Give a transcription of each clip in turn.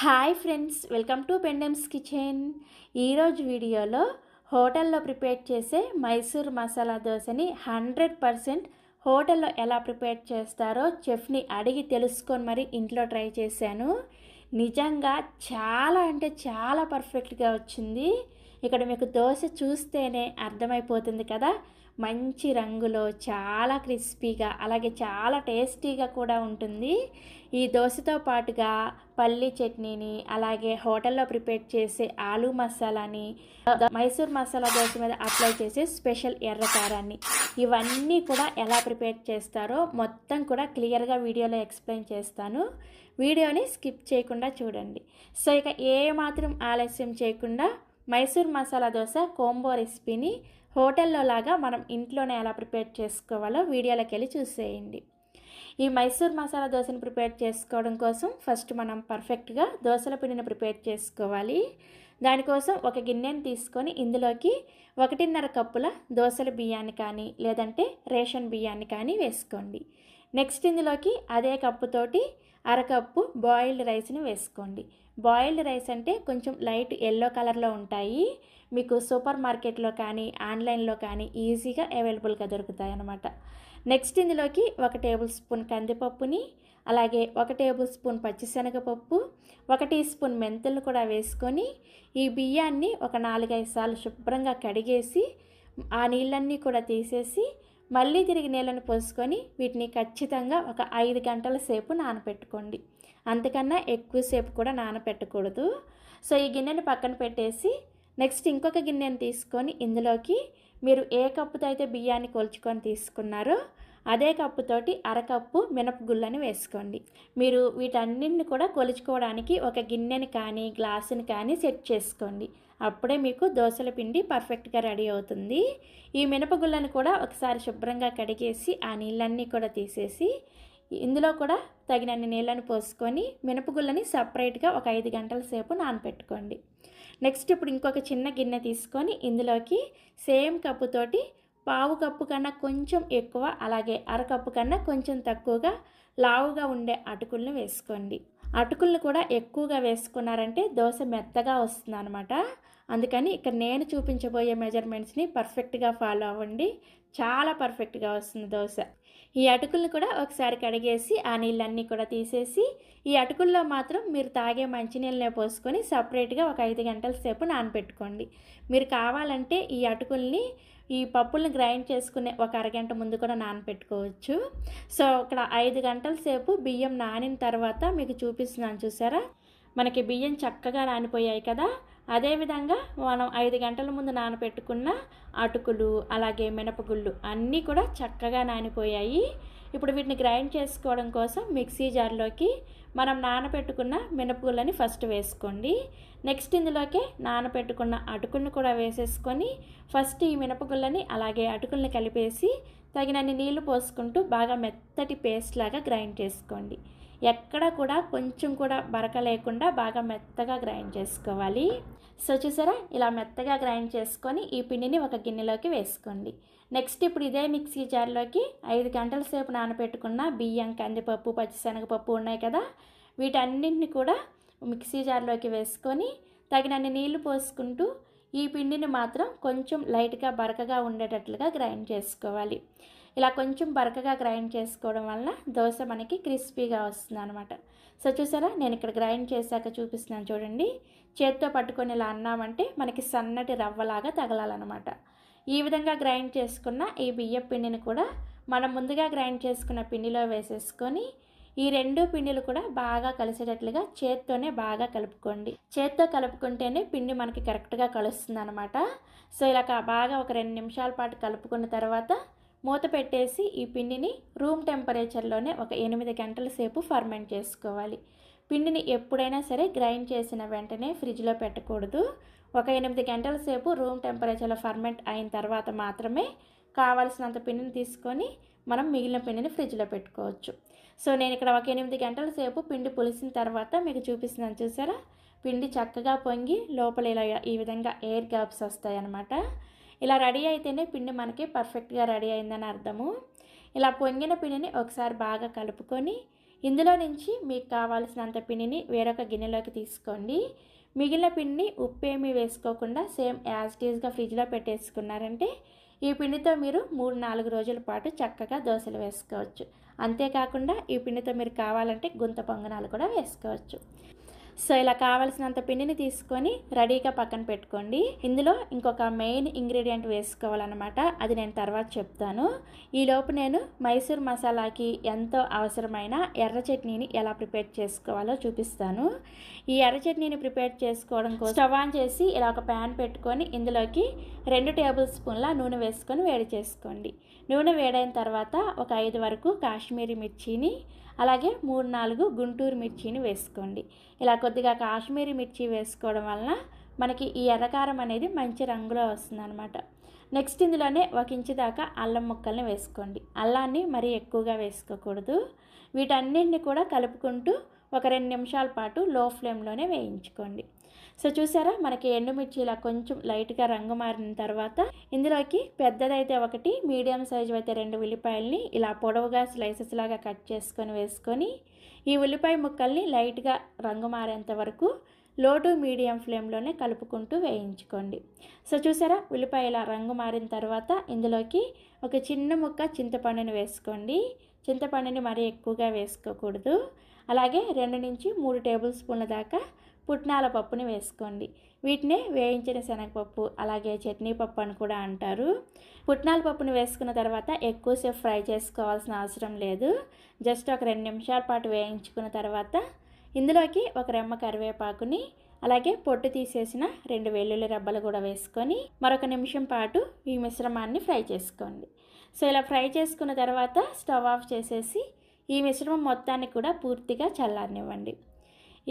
Hi friends, welcome to Pendems kitchen. ఈరోజు వీడియోలో హోటల్లో ప్రిపేర్ చేసే మైసూర్ మసాలా దోశని 100% హోటల్లో ఎలా ప్రిపేర్ చేస్తారో చెఫ్ని అడిగి తెలుసుకొని మరి ఇంట్లో ట్రై చేశాను. నిజంగా చాలా అంటే చాలా పర్ఫెక్ట్గా వచ్చింది. ఇక్కడ మీకు దోశ చూస్తేనే అర్థమైపోతుంది కదా, మంచి రంగులో చాలా క్రిస్పీగా అలాగే చాలా టేస్టీగా కూడా ఉంటుంది. ఈ దోశతో పాటుగా పల్లీ చట్నీని అలాగే హోటల్లో ప్రిపేర్ చేసే ఆలూ మసాలాని, మైసూర్ మసాలా దోశ మీద అప్లై చేసే స్పెషల్ ఎర్రకారాన్ని, ఇవన్నీ కూడా ఎలా ప్రిపేర్ చేస్తారో మొత్తం కూడా క్లియర్గా వీడియోలో ఎక్స్ప్లెయిన్ చేస్తాను. వీడియోని స్కిప్ చేయకుండా చూడండి. సో ఇక ఏ మాత్రం ఆలస్యం చేయకుండా మైసూర్ మసాలా దోశ కోంబో రెసిపీని హోటల్లో లాగా మనం ఇంట్లోనే ఎలా ప్రిపేర్ చేసుకోవాలో వీడియోలోకి వెళ్ళి చూసేయండి. ఈ మైసూర్ మసాలా దోశని ప్రిపేర్ చేసుకోవడం కోసం ఫస్ట్ మనం పర్ఫెక్ట్గా దోశల పిండిని ప్రిపేర్ చేసుకోవాలి. దానికోసం ఒక గిన్నెని తీసుకొని ఇందులోకి 1.5 కప్పుల దోశల బియ్యాన్ని కానీ లేదంటే రేషన్ బియ్యాన్ని కానీ వేసుకోండి. నెక్స్ట్ ఇందులోకి అదే కప్పుతోటి అరకప్పు బాయిల్డ్ రైస్ని వేసుకోండి. బాయిల్డ్ రైస్ అంటే కొంచెం లైట్ ఎల్లో కలర్లో ఉంటాయి. మీకు సూపర్ మార్కెట్లో కానీ ఆన్లైన్లో కానీ ఈజీగా అవైలబుల్గా దొరుకుతాయి అన్నమాట. నెక్స్ట్ ఇందులోకి 1 టేబుల్ స్పూన్ కందిపప్పుని అలాగే 1 టేబుల్ స్పూన్ పచ్చిశనగపప్పు, 1 టీ స్పూన్ మెంతులను కూడా వేసుకొని ఈ బియ్యాన్ని ఒక 4-5 సార్లు శుభ్రంగా కడిగేసి ఆ నీళ్ళన్నీ కూడా తీసేసి మళ్ళీ తిరిగి నీళ్ళని పోసుకొని వీటిని ఖచ్చితంగా ఒక 5 గంటల సేపు నానపెట్టుకోండి. అంతకన్నా ఎక్కువసేపు కూడా నానపెట్టకూడదు. సో ఈ గిన్నెని పక్కన పెట్టేసి నెక్స్ట్ ఇంకొక గిన్నెని తీసుకొని ఇందులోకి మీరు ఏ కప్పుతో అయితే బియ్యాన్ని కొలుచుకొని తీసుకున్నారో అదే కప్పుతోటి అరకప్పు మినపగుళ్ళని వేసుకోండి. మీరు వీటన్నిటిని కూడా కొలుచుకోవడానికి ఒక గిన్నెని కానీ గ్లాసుని కానీ సెట్ చేసుకోండి. అప్పుడే మీకు దోశల పిండి పర్ఫెక్ట్గా రెడీ అవుతుంది. ఈ మినపగుళ్ళని కూడా ఒకసారి శుభ్రంగా కడిగేసి ఆ నీళ్ళన్నీ కూడా తీసేసి ఇందులో కూడా తగినన్ని నీళ్ళని పోసుకొని మినపగుళ్ళని సపరేట్గా ఒక 5 గంటల సేపు నానపెట్టుకోండి. నెక్స్ట్ ఇప్పుడు ఇంకొక చిన్న గిన్నె తీసుకొని ఇందులోకి సేమ్ కప్పుతోటి 1/2 కప్పు కన్నా కొంచెం ఎక్కువ అలాగే అరకప్పు కన్నా కొంచెం తక్కువగా లావుగా ఉండే అటుకులను వేసుకోండి. అటుకులను కూడా ఎక్కువగా వేసుకున్నారంటే దోశ మెత్తగా వస్తుంది అనమాట. అందుకని ఇక్కడ నేను చూపించబోయే మెజర్మెంట్స్ని పర్ఫెక్ట్గా ఫాలో అవ్వండి. చాలా పర్ఫెక్ట్గా వస్తుంది దోశ. ఈ అటుకులను కూడా ఒకసారి కడిగేసి ఆ నీళ్ళన్నీ కూడా తీసేసి ఈ అటుకుల్లో మాత్రం మీరు తాగే మంచినీళ్ళనే పోసుకొని సపరేట్గా ఒక 5 గంటల సేపు నానబెట్టుకోండి. మీరు కావాలంటే ఈ అటుకుల్ని ఈ పప్పులను గ్రైండ్ చేసుకునే ఒక అరగంట ముందు కూడా నానబెట్టుకోవచ్చు. సో ఇక్కడ 5 గంటల సేపు బియ్యం నానిన తర్వాత మీకు చూపిస్తున్నాను చూసారా, మనకి బియ్యం చక్కగా నానిపోయాయి కదా. అదేవిధంగా మనం 5 గంటల ముందు నానబెట్టుకున్న అటుకులు అలాగే మినపగుళ్ళు అన్నీ కూడా చక్కగా నానిపోయాయి. ఇప్పుడు వీటిని గ్రైండ్ చేసుకోవడం కోసం మిక్సీ జార్లోకి మనం నానబెట్టుకున్న మినపగుళ్ళని ఫస్ట్ వేసుకోండి. నెక్స్ట్ ఇందులోకి నానబెట్టుకున్న అటుకులను కూడా వేసేసుకొని ఫస్ట్ ఈ మినపగుళ్ళని అలాగే అటుకుల్ని కలిపేసి తగినన్ని నీళ్లు పోసుకుంటూ బాగా మెత్తటి పేస్ట్ లాగా గ్రైండ్ చేసుకోండి. ఎక్కడ కూడా కొంచెం కూడా బరక లేకుండా బాగా మెత్తగా గ్రైండ్ చేసుకోవాలి. సో చూసారా, ఇలా మెత్తగా గ్రైండ్ చేసుకొని ఈ పిండిని ఒక గిన్నెలోకి వేసుకోండి. నెక్స్ట్ ఇప్పుడు ఇదే మిక్సీ జార్లోకి 5 గంటల సేపు నానబెట్టుకున్న బియ్యం, కందిపప్పు, పచ్చిశనగపప్పు ఉన్నాయి కదా, వీటన్నింటిని కూడా మిక్సీ జార్లోకి వేసుకొని తగినన్ని నీళ్లు పోసుకుంటూ ఈ పిండిని మాత్రం కొంచెం లైట్గా బరకగా ఉండేటట్లుగా గ్రైండ్ చేసుకోవాలి. ఇలా కొంచెం బరకగా గ్రైండ్ చేసుకోవడం వల్ల దోశ మనకి క్రిస్పీగా వస్తుంది అనమాట. సో చూసారా, నేను ఇక్కడ గ్రైండ్ చేశాక చూపిస్తున్నాను చూడండి. చేత్తో పట్టుకొని ఇలా అన్నామంటే మనకి సన్నటి రవ్వలాగా తగలాలన్నమాట. ఈ విధంగా గ్రైండ్ చేసుకున్న ఈ బియ్యం పిండిని కూడా మనం ముందుగా గ్రైండ్ చేసుకున్న పిండిలో వేసేసుకొని ఈ 2 పిండిలు కూడా బాగా కలిసేటట్లుగా చేత్తోనే బాగా కలుపుకోండి. చేత్తో కలుపుకుంటేనే పిండి మనకి కరెక్ట్గా కలుస్తుంది అనమాట. సో ఇలా బాగా ఒక 2 నిమిషాల పాటు కలుపుకున్న తర్వాత మూత పెట్టేసి ఈ పిండిని రూమ్ టెంపరేచర్లోనే ఒక 8 గంటల సేపు ఫర్మెంట్ చేసుకోవాలి. పిండిని ఎప్పుడైనా సరే గ్రైండ్ చేసిన వెంటనే ఫ్రిడ్జ్లో పెట్టకూడదు. ఒక 8 గంటల సేపు రూమ్ టెంపరేచర్లో ఫర్మెంట్ అయిన తర్వాత మాత్రమే కావాల్సినంత పిండిని తీసుకొని మనం మిగిలిన పిండిని ఫ్రిడ్జ్లో పెట్టుకోవచ్చు. సో నేను ఇక్కడ ఒక 8 గంటల సేపు పిండి పులిసిన తర్వాత మీకు చూపిస్తున్నాను చూసారా, పిండి చక్కగా పొంగి లోపల ఇలా ఈ విధంగా ఎయిర్ గ్యాప్స్ వస్తాయి అన్నమాట. ఇలా రెడీ అయితేనే పిండి మనకి పర్ఫెక్ట్గా రెడీ అయిందని అర్థము. ఇలా పొంగిన పిండిని ఒకసారి బాగా కలుపుకొని ఇందులో నుంచి మీకు కావాల్సినంత పిండిని వేరొక గిన్నెలోకి తీసుకోండి. మిగిలిన పిండిని ఉప్పు ఏమీ వేసుకోకుండా సేమ్ యాజ్ ఇట్ ఈస్గా ఫ్రిడ్జ్లో పెట్టేసుకున్నారంటే ఈ పిండితో మీరు 3-4 రోజుల పాటు చక్కగా దోశలు వేసుకోవచ్చు. అంతేకాకుండా ఈ పిండితో మీరు కావాలంటే గుంత పొంగనాలు కూడా వేసుకోవచ్చు. సో ఇలా కావాల్సినంత పిండిని తీసుకొని రెడీగా పక్కన పెట్టుకోండి. ఇందులో ఇంకొక మెయిన్ ఇంగ్రీడియంట్ వేసుకోవాలన్నమాట. అది నేను తర్వాత చెప్తాను. ఈలోపు నేను మైసూర్ మసాలాకి ఎంతో అవసరమైన ఎర్ర చట్నీని ఎలా ప్రిపేర్ చేసుకోవాలో చూపిస్తాను. ఈ ఎర్ర చట్నీని ప్రిపేర్ చేసుకోవడం కోసం స్టవ్ ఆన్ చేసి ఇలా ఒక ప్యాన్ పెట్టుకొని ఇందులోకి 2 టేబుల్ స్పూన్ల నూనె వేసుకొని వేడి చేసుకోండి. నూనె వేడైన తర్వాత ఒక 5 వరకు కాశ్మీరీ మిర్చిని అలాగే 3-4 గుంటూరు మిర్చిని వేసుకోండి. ఇలా కొద్దిగా కాశ్మీరీ మిర్చి వేసుకోవడం వలన మనకి ఈ ఎర్రకారం అనేది మంచి రంగులో వస్తుందన్నమాట. నెక్స్ట్ ఇందులోనే 1 ఇంచు దాకా అల్లం ముక్కల్ని వేసుకోండి. అల్లాన్ని మరీ ఎక్కువగా వేసుకోకూడదు. వీటన్నింటిని కూడా కలుపుకుంటూ ఒక 2 నిమిషాల పాటు లో ఫ్లేమ్లోనే వేయించుకోండి. సో చూసారా, మనకి ఎండుమిర్చి ఇలా కొంచెం లైట్గా రంగు మారిన తర్వాత ఇందులోకి పెద్దదైతే 1, మీడియం సైజు అయితే 2 ఉల్లిపాయలని ఇలా పొడవుగా స్లైసెస్ లాగా కట్ చేసుకొని వేసుకొని ఈ ఉల్లిపాయ ముక్కల్ని లైట్గా రంగు మారేంత వరకు లో టు మీడియం ఫ్లేమ్లోనే కలుపుకుంటూ వేయించుకోండి. సో చూసారా, ఉల్లిపాయ ఇలా రంగు మారిన తర్వాత ఇందులోకి ఒక చిన్న ముక్క చింతపండుని వేసుకోండి. చింతపండుని మరీ ఎక్కువగా వేసుకోకూడదు. అలాగే 2-3 టేబుల్ స్పూన్ల దాకా పుట్నాల పప్పుని వేసుకోండి. వీటినే వేయించిన శనగపప్పు అలాగే చట్నీ పప్పు అని కూడా అంటారు. పుట్నాల పప్పుని వేసుకున్న తర్వాత ఎక్కువసేపు ఫ్రై చేసుకోవాల్సిన అవసరం లేదు. జస్ట్ ఒక 2 నిమిషాల పాటు వేయించుకున్న తర్వాత ఇందులోకి ఒక రెమ్మ కరివేపాకుని అలాగే పొట్టు తీసేసిన 2 వెల్లుల్లి రెబ్బలు కూడా వేసుకొని మరొక నిమిషం పాటు ఈ మిశ్రమాన్ని ఫ్రై చేసుకోండి. సో ఇలా ఫ్రై చేసుకున్న తర్వాత స్టవ్ ఆఫ్ చేసేసి ఈ మిశ్రమం మొత్తాన్ని కూడా పూర్తిగా చల్లారనివ్వండి.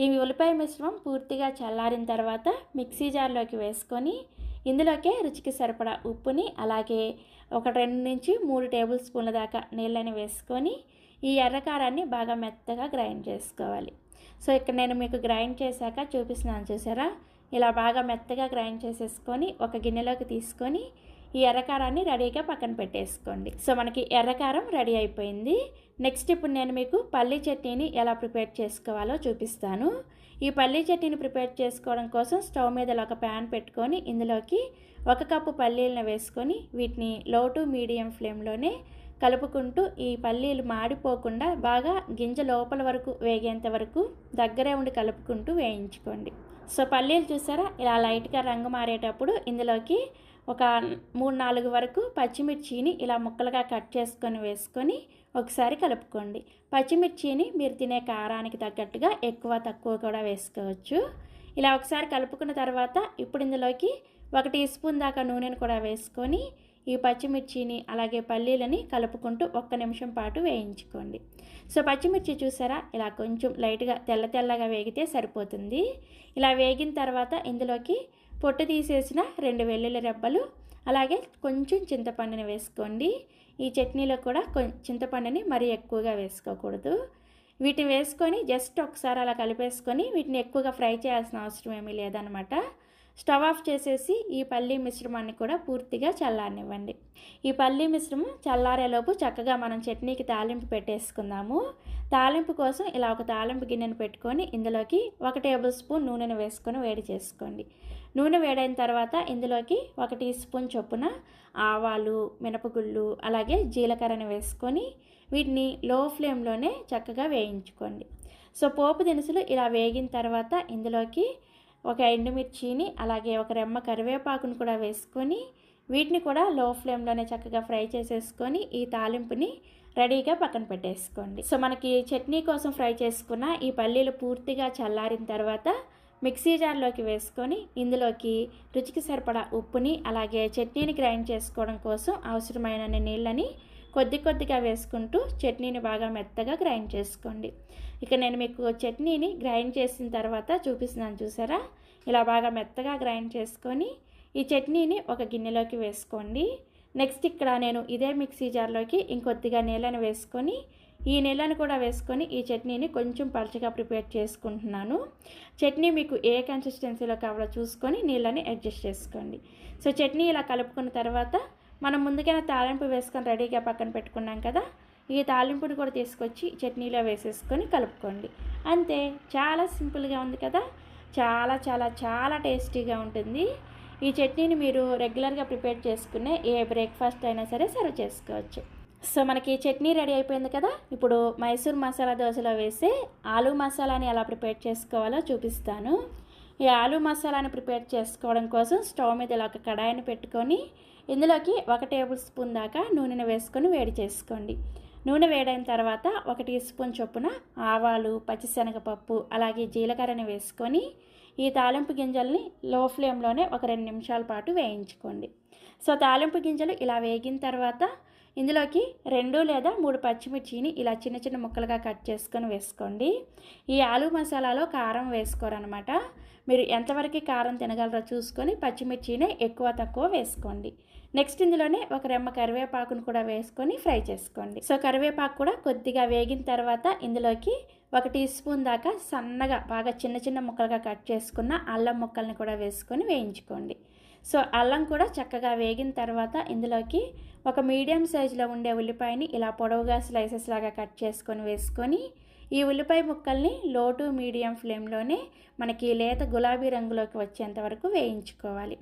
ఈ ఉల్లిపాయ మిశ్రమం పూర్తిగా చల్లారిన తర్వాత మిక్సీ జార్లోకి వేసుకొని ఇందులోకే రుచికి సరిపడా ఉప్పుని అలాగే ఒక 2-3 టేబుల్ స్పూన్ల దాకా నీళ్ళని వేసుకొని ఈ ఎర్రకారాన్ని బాగా మెత్తగా గ్రైండ్ చేసుకోవాలి. సో ఇక్కడ నేను మీకు గ్రైండ్ చేశాక చూపిస్తున్నాను చూసారా, ఇలా బాగా మెత్తగా గ్రైండ్ చేసేసుకొని ఒక గిన్నెలోకి తీసుకొని ఈ ఎర్రకారాన్ని రెడీగా పక్కన పెట్టేసుకోండి. సో మనకి ఎర్రకారం రెడీ అయిపోయింది. నెక్స్ట్ ఇప్పుడు నేను మీకు పల్లీ చట్నీని ఎలా ప్రిపేర్ చేసుకోవాలో చూపిస్తాను. ఈ పల్లీ చట్నీని ప్రిపేర్ చేసుకోవడం కోసం స్టవ్ మీద ఒక ప్యాన్ పెట్టుకొని ఇందులోకి 1 కప్పు పల్లీలను వేసుకొని వీటిని లో టు మీడియం ఫ్లేమ్లోనే కలుపుకుంటూ ఈ పల్లీలు మాడిపోకుండా బాగా గింజ లోపల వరకు వేగేంత వరకు దగ్గరే ఉండి కలుపుకుంటూ వేయించుకోండి. సో పల్లీలు చూసారా, ఇలా లైట్గా రంగు మారేటప్పుడు ఇందులోకి ఒక 3-4 వరకు పచ్చిమిర్చిని ఇలా ముక్కలుగా కట్ చేసుకొని వేసుకొని ఒకసారి కలుపుకోండి. పచ్చిమిర్చిని మీరు తినే కారానికి తగ్గట్టుగా ఎక్కువ తక్కువ కూడా వేసుకోవచ్చు. ఇలా ఒకసారి కలుపుకున్న తర్వాత ఇప్పుడు ఇందులోకి 1 టీ స్పూన్ దాకా నూనెను కూడా వేసుకొని ఈ పచ్చిమిర్చిని అలాగే పల్లీలని కలుపుకుంటూ 1 నిమిషం పాటు వేయించుకోండి. సో పచ్చిమిర్చి చూసారా, ఇలా కొంచెం లైట్గా తెల్లగా వేగితే సరిపోతుంది. ఇలా వేగిన తర్వాత ఇందులోకి పొట్టు తీసేసిన 2 వెల్లుల్లి రెబ్బలు అలాగే కొంచెం చింతపండుని వేసుకోండి. ఈ చట్నీలో కూడా చింతపండుని మరీ ఎక్కువగా వేసుకోకూడదు. వీటిని వేసుకొని జస్ట్ ఒకసారి అలా కలిపేసుకొని వీటిని ఎక్కువగా ఫ్రై చేయాల్సిన అవసరం ఏమీ లేదనమాట. స్టవ్ ఆఫ్ చేసేసి ఈ పల్లీ మిశ్రమాన్ని కూడా పూర్తిగా చల్లారనివ్వండి. ఈ పల్లీ మిశ్రమం చల్లారేలోపు చక్కగా మనం చట్నీకి తాలింపు పెట్టేసుకుందాము. తాలింపు కోసం ఇలా ఒక తాలింపు గిన్నెను పెట్టుకొని ఇందులోకి 1 టేబుల్ స్పూన్ నూనెను వేసుకొని వేడి చేసుకోండి. నూనె వేడైన తర్వాత ఇందులోకి 1 టీ స్పూన్ చొప్పున ఆవాలు, మినపగుళ్ళు అలాగే జీలకర్రని వేసుకొని వీటిని లో ఫ్లేమ్లోనే చక్కగా వేయించుకోండి. సో పోపు దినుసులు ఇలా వేగిన తర్వాత ఇందులోకి ఒక ఎండుమిర్చిని అలాగే ఒక రెమ్మ కరివేపాకును కూడా వేసుకొని వీటిని కూడా లో ఫ్లేమ్లోనే చక్కగా ఫ్రై చేసేసుకొని ఈ తాలింపుని రెడీగా పక్కన పెట్టేసుకోండి. సో మనకి చట్నీ కోసం ఫ్రై చేసుకున్న ఈ పల్లీలు పూర్తిగా చల్లారిన తర్వాత మిక్సీ జార్లోకి వేసుకొని ఇందులోకి రుచికి సరిపడా ఉప్పుని అలాగే చట్నీని గ్రైండ్ చేసుకోవడం కోసం అవసరమైన నీళ్ళని కొద్దిగా వేసుకుంటూ చట్నీని బాగా మెత్తగా గ్రైండ్ చేసుకోండి. ఇక నేను మీకు చట్నీని గ్రైండ్ చేసిన తర్వాత చూపిస్తున్నాను చూసారా, ఇలా బాగా మెత్తగా గ్రైండ్ చేసుకొని ఈ చట్నీని ఒక గిన్నెలోకి వేసుకోండి. నెక్స్ట్ ఇక్కడ నేను ఇదే మిక్సీ జార్లోకి ఇంకొద్దిగా నీళ్ళని వేసుకొని ఈ నీళ్ళని కూడా వేసుకొని ఈ చట్నీని కొంచెం పలచగా ప్రిపేర్ చేసుకుంటున్నాను. చట్నీ మీకు ఏ కన్సిస్టెన్సీలో కావాలో చూసుకొని నీళ్ళని అడ్జస్ట్ చేసుకోండి. సో చట్నీ ఇలా కలుపుకున్న తర్వాత మనం ముందుగానే తాలింపు వేసుకొని రెడీగా పక్కన పెట్టుకున్నాం కదా, ఈ తాలింపుని కూడా తీసుకొచ్చి చట్నీలో వేసేసుకొని కలుపుకోండి. అంతే, చాలా సింపుల్గా ఉంది కదా. చాలా చాలా చాలా టేస్టీగా ఉంటుంది. ఈ చట్నీని మీరు రెగ్యులర్గా ప్రిపేర్ చేసుకునే ఏ బ్రేక్ఫాస్ట్ అయినా సరే సర్వ్ చేసుకోవచ్చు. సో మనకి చట్నీ రెడీ అయిపోయింది కదా. ఇప్పుడు మైసూర్ మసాలా దోశలో వేసే ఆలూ మసాలాని ఎలా ప్రిపేర్ చేసుకోవాలో చూపిస్తాను. ఈ ఆలూ మసాలాని ప్రిపేర్ చేసుకోవడం కోసం స్టవ్ మీద ఇలా ఒక కడాయిని పెట్టుకొని ఇందులోకి 1 టేబుల్ స్పూన్ దాకా నూనెను వేసుకొని వేడి చేసుకోండి. నూనె వేడైన తర్వాత 1 టీ స్పూన్ చొప్పున ఆవాలు, పచ్చిశనగపప్పు, అలాగే జీలకర్రని వేసుకొని ఈ తాలింపు గింజల్ని లో ఫ్లేమ్లోనే ఒక 2 నిమిషాల పాటు వేయించుకోండి. సో తాలింపు గింజలు ఇలా వేగిన తర్వాత ఇందులోకి 2 లేదా 3 పచ్చిమిర్చిని ఇలా చిన్న చిన్న ముక్కలుగా కట్ చేసుకొని వేసుకోండి. ఈ ఆలూ మసాలాలో కారం వేసుకోరనమాట. మీరు ఎంతవరకు కారం తినగలరో చూసుకొని పచ్చిమిర్చినే ఎక్కువ తక్కువ వేసుకోండి. నెక్స్ట్ ఇందులోనే ఒక రెమ్మ కరివేపాకును కూడా వేసుకొని ఫ్రై చేసుకోండి. సో కరివేపాకు కూడా కొద్దిగా వేగిన తర్వాత ఇందులోకి 1 టీ స్పూన్ దాకా సన్నగా బాగా చిన్న చిన్న ముక్కలుగా కట్ చేసుకున్న అల్లం ముక్కల్ని కూడా వేసుకొని వేయించుకోండి. సో అల్లం కూడా చక్కగా వేగిన తర్వాత ఇందులోకి ఒక మీడియం సైజులో ఉండే ఉల్లిపాయని ఇలా పొడవుగా స్లైసెస్ లాగా కట్ చేసుకొని వేసుకొని ఈ ఉల్లిపాయ ముక్కల్ని లో టు మీడియం ఫ్లేమ్లోనే మనకి లేత గులాబీ రంగులోకి వచ్చేంత వరకు వేయించుకోవాలి.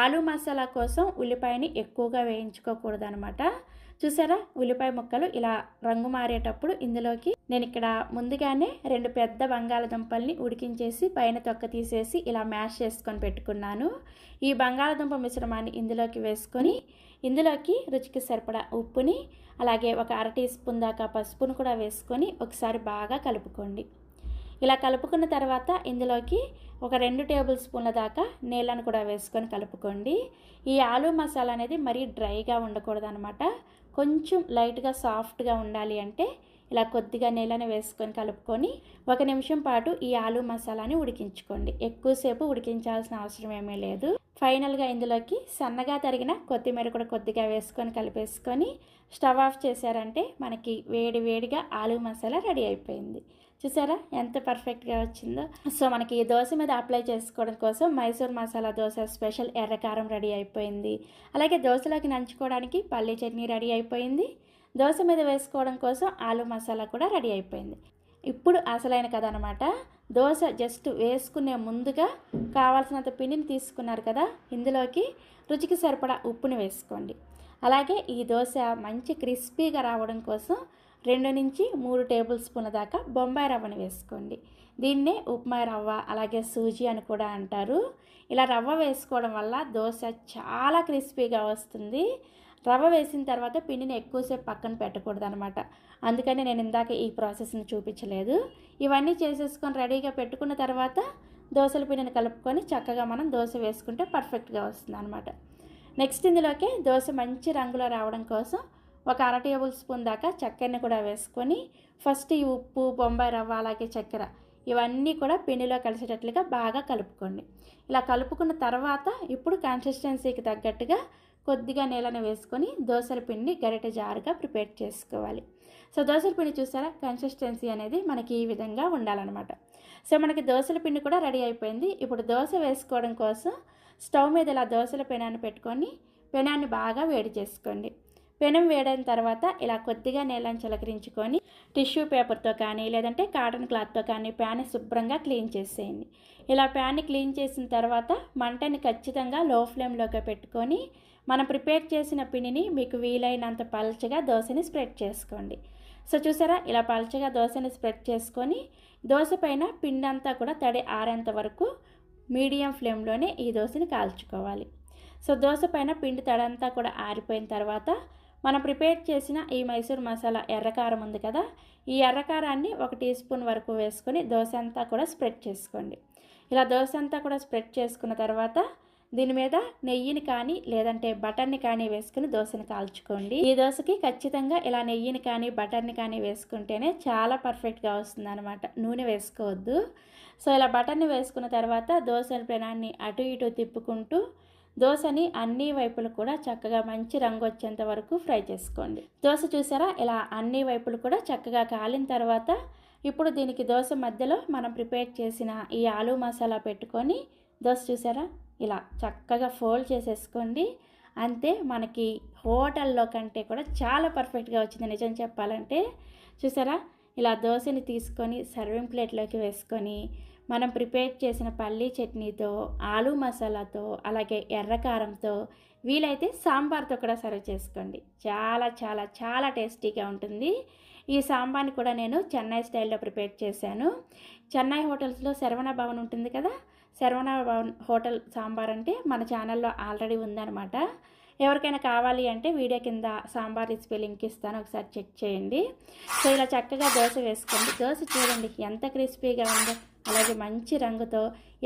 ఆలూ మసాలా కోసం ఉల్లిపాయని ఎక్కువగా వేయించుకోకూడదు అనమాట. చూసారా, ఉల్లిపాయ ముక్కలు ఇలా రంగు మారేటప్పుడు ఇందులోకి నేను ఇక్కడ ముందుగానే 2 పెద్ద బంగాళదుంపల్ని ఉడికించేసి పైన తొక్క తీసేసి ఇలా మ్యాష్ చేసుకొని పెట్టుకున్నాను. ఈ బంగాళదుంప మిశ్రమాన్ని ఇందులోకి వేసుకొని ఇందులోకి రుచికి సరిపడా ఉప్పుని అలాగే ఒక 1/2 టీ స్పూన్ దాకా పసుపును కూడా వేసుకొని ఒకసారి బాగా కలుపుకోండి. ఇలా కలుపుకున్న తర్వాత ఇందులోకి ఒక 2 టేబుల్ స్పూన్ల దాకా నీళ్ళను కూడా వేసుకొని కలుపుకోండి. ఈ ఆలూ మసాలా అనేది మరీ డ్రైగా ఉండకూడదు అనమాట. కొంచెం లైట్గా సాఫ్ట్గా ఉండాలి అంటే ఇలా కొద్దిగా నీళ్ళని వేసుకొని కలుపుకొని 1 నిమిషం పాటు ఈ ఆలూ మసాలాని ఉడికించుకోండి. ఎక్కువసేపు ఉడికించాల్సిన అవసరం ఏమీ లేదు. ఫైనల్గా ఇందులోకి సన్నగా తరిగిన కొత్తిమీర కూడా కొద్దిగా వేసుకొని కలిపేసుకొని స్టవ్ ఆఫ్ చేశారంటే మనకి వేడి వేడిగా ఆలూ మసాలా రెడీ అయిపోయింది. చూసారా ఎంత పర్ఫెక్ట్గా వచ్చిందో. సో మనకి ఈ దోశ మీద అప్లై చేసుకోవడం కోసం మైసూర్ మసాలా దోశ స్పెషల్ ఎర్రకారం రెడీ అయిపోయింది. అలాగే దోశలోకి నంచుకోవడానికి పల్లీ చట్నీ రెడీ అయిపోయింది. దోశ మీద వేసుకోవడం కోసం ఆలూ మసాలా కూడా రెడీ అయిపోయింది. ఇప్పుడు అసలైన కథ అనమాట. దోశ జస్ట్ వేసుకునే ముందుగా కావాల్సినంత పిండిని తీసుకున్నారు కదా, ఇందులోకి రుచికి సరిపడా ఉప్పుని వేసుకోండి. అలాగే ఈ దోశ మంచి క్రిస్పీగా రావడం కోసం 2 నుంచి 3 టేబుల్ స్పూన్ల దాకా బొంబాయి రవ్వని వేసుకోండి. దీన్నే ఉప్మా రవ్వ అలాగే సూజీ అని కూడా అంటారు. ఇలా రవ్వ వేసుకోవడం వల్ల దోశ చాలా క్రిస్పీగా వస్తుంది. రవ్వ వేసిన తర్వాత పిండిని ఎక్కువసేపు పక్కన పెట్టకూడదు అనమాట. అందుకని నేను ఇందాక ఈ ప్రాసెస్ని చూపించలేదు. ఇవన్నీ చేసేసుకొని రెడీగా పెట్టుకున్న తర్వాత దోశల పిండిని కలుపుకొని చక్కగా మనం దోశ వేసుకుంటే పర్ఫెక్ట్గా వస్తుంది అనమాట. నెక్స్ట్ ఇందులోకి దోశ మంచి రంగులో రావడం కోసం ఒక 1/2 టేబుల్ స్పూన్ దాకా చక్కెరని కూడా వేసుకొని ఫస్ట్ ఈ ఉప్పు, బొంబాయి రవ్వ అలాగే చక్కెర ఇవన్నీ కూడా పిండిలో కలిసేటట్లుగా బాగా కలుపుకోండి. ఇలా కలుపుకున్న తర్వాత ఇప్పుడు కన్సిస్టెన్సీకి తగ్గట్టుగా కొద్దిగా నీళ్ళని వేసుకొని దోశల పిండి గరిటె జారుగా ప్రిపేర్ చేసుకోవాలి. సో దోశల పిండి చూసారా, కన్సిస్టెన్సీ అనేది మనకి ఈ విధంగా ఉండాలన్నమాట. సో మనకి దోశల పిండి కూడా రెడీ అయిపోయింది. ఇప్పుడు దోశ వేసుకోవడం కోసం స్టవ్ మీద ఇలా దోశల పెనాన్ని పెట్టుకొని పెనాన్ని బాగా వేడి చేసుకోండి. పెనం వేడైన తర్వాత ఇలా కొద్దిగా నీళ్ళని చిలకరించుకొని టిష్యూ పేపర్తో కానీ లేదంటే కాటన్ క్లాత్తో కానీ ప్యాన్ని శుభ్రంగా క్లీన్ చేసేయండి. ఇలా ప్యాన్ని క్లీన్ చేసిన తర్వాత మంటని ఖచ్చితంగా లో ఫ్లేమ్లోకి పెట్టుకొని మనం ప్రిపేర్ చేసిన పిండిని మీకు వీలైనంత పల్చగా దోశని స్ప్రెడ్ చేసుకోండి. సో చూసారా, ఇలా పల్చగా దోశని స్ప్రెడ్ చేసుకొని దోశ పైన పిండి అంతా కూడా తడి ఆరేంత వరకు మీడియం ఫ్లేమ్లోనే ఈ దోశని కాల్చుకోవాలి. సో దోశ పైన పిండి తడంతా కూడా ఆరిపోయిన తర్వాత మనం ప్రిపేర్ చేసిన ఈ మైసూర్ మసాలా ఎర్రకారం ఉంది కదా, ఈ ఎర్రకారాన్ని 1 టీ స్పూన్ వరకు వేసుకొని దోశ అంతా కూడా స్ప్రెడ్ చేసుకోండి. ఇలా దోశ అంతా కూడా స్ప్రెడ్ చేసుకున్న తర్వాత దీని మీద నెయ్యిని కానీ లేదంటే బటర్ని కానీ వేసుకుని దోశని కాల్చుకోండి. ఈ దోశకి ఖచ్చితంగా ఇలా నెయ్యిని కానీ బటర్ని కానీ వేసుకుంటేనే చాలా పర్ఫెక్ట్గా వస్తుంది అనమాట. నూనె వేసుకోవద్దు. సో ఇలా బటర్ని వేసుకున్న తర్వాత దోశ పెనాన్ని అటు ఇటు తిప్పుకుంటూ దోశని అన్ని వైపులు కూడా చక్కగా మంచి రంగు వచ్చేంత వరకు ఫ్రై చేసుకోండి. దోశ చూసారా, ఇలా అన్ని వైపులు కూడా చక్కగా కాలిన తర్వాత ఇప్పుడు దీనికి దోశ మధ్యలో మనం ప్రిపేర్ చేసిన ఈ ఆలూ మసాలా పెట్టుకొని దోశ చూసారా ఇలా చక్కగా ఫోల్డ్ చేసేసుకోండి. అంతే మనకి హోటల్లో కంటే కూడా చాలా పర్ఫెక్ట్గా వచ్చింది నిజం చెప్పాలంటే. చూసారా, ఇలా దోశని తీసుకొని సర్వింగ్ ప్లేట్లోకి వేసుకొని మనం ప్రిపేర్ చేసిన పల్లీ చట్నీతో, ఆలు మసాలాతో, అలాగే ఎర్రకారంతో, వీలైతే సాంబార్తో కూడా సర్వ్ చేసుకోండి. చాలా చాలా చాలా టేస్టీగా ఉంటుంది. ఈ సాంబార్ని కూడా నేను చెన్నై స్టైల్లో ప్రిపేర్ చేశాను. చెన్నై హోటల్స్లో శరవణ భవన్ ఉంటుంది కదా, శరవణ భవన్ హోటల్ సాంబార్ అంటే మన ఛానల్లో ఆల్రెడీ ఉందన్నమాట. ఎవరికైనా కావాలి అంటే వీడియో కింద సాంబార్ రెసిపీ లింక్ ఇస్తాను, ఒకసారి చెక్ చేయండి. సో ఇలా చక్కగా దోశ వేసుకోండి. దోశ చూడండి ఎంత క్రిస్పీగా ఉందో, అలాగే మంచి రంగుతో.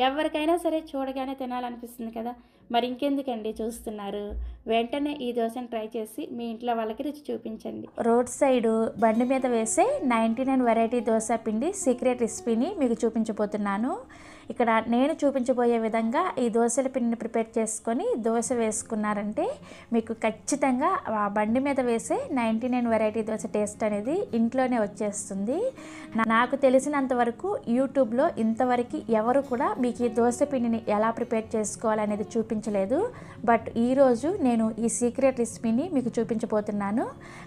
ఎవరికైనా సరే చూడగానే తినాలనిపిస్తుంది కదా. మరి ఇంకెందుకండి చూస్తున్నారు, వెంటనే ఈ దోశను ట్రై చేసి మీ ఇంట్లో వాళ్ళకి రుచి చూపించండి. రోడ్ సైడ్ బండి మీద వేసే 99 వెరైటీ దోశ పిండి సీక్రెట్ రెసిపీని మీకు చూపించబోతున్నాను. ఇక్కడ నేను చూపించబోయే విధంగా ఈ దోశల పిండిని ప్రిపేర్ చేసుకొని దోశ వేసుకున్నారంటే మీకు ఖచ్చితంగా ఆ బండి మీద వేసే 99 వెరైటీ దోశ టేస్ట్ అనేది ఇంట్లోనే వచ్చేస్తుంది. నాకు తెలిసినంత వరకు యూట్యూబ్లో ఇంతవరకు ఎవరు కూడా మీకు ఈ దోశ పిండిని ఎలా ప్రిపేర్ చేసుకోవాలనేది చూపించలేదు. బట్ ఈరోజు నేను ఈ సీక్రెట్ రెసిపీని మీకు చూపించబోతున్నాను.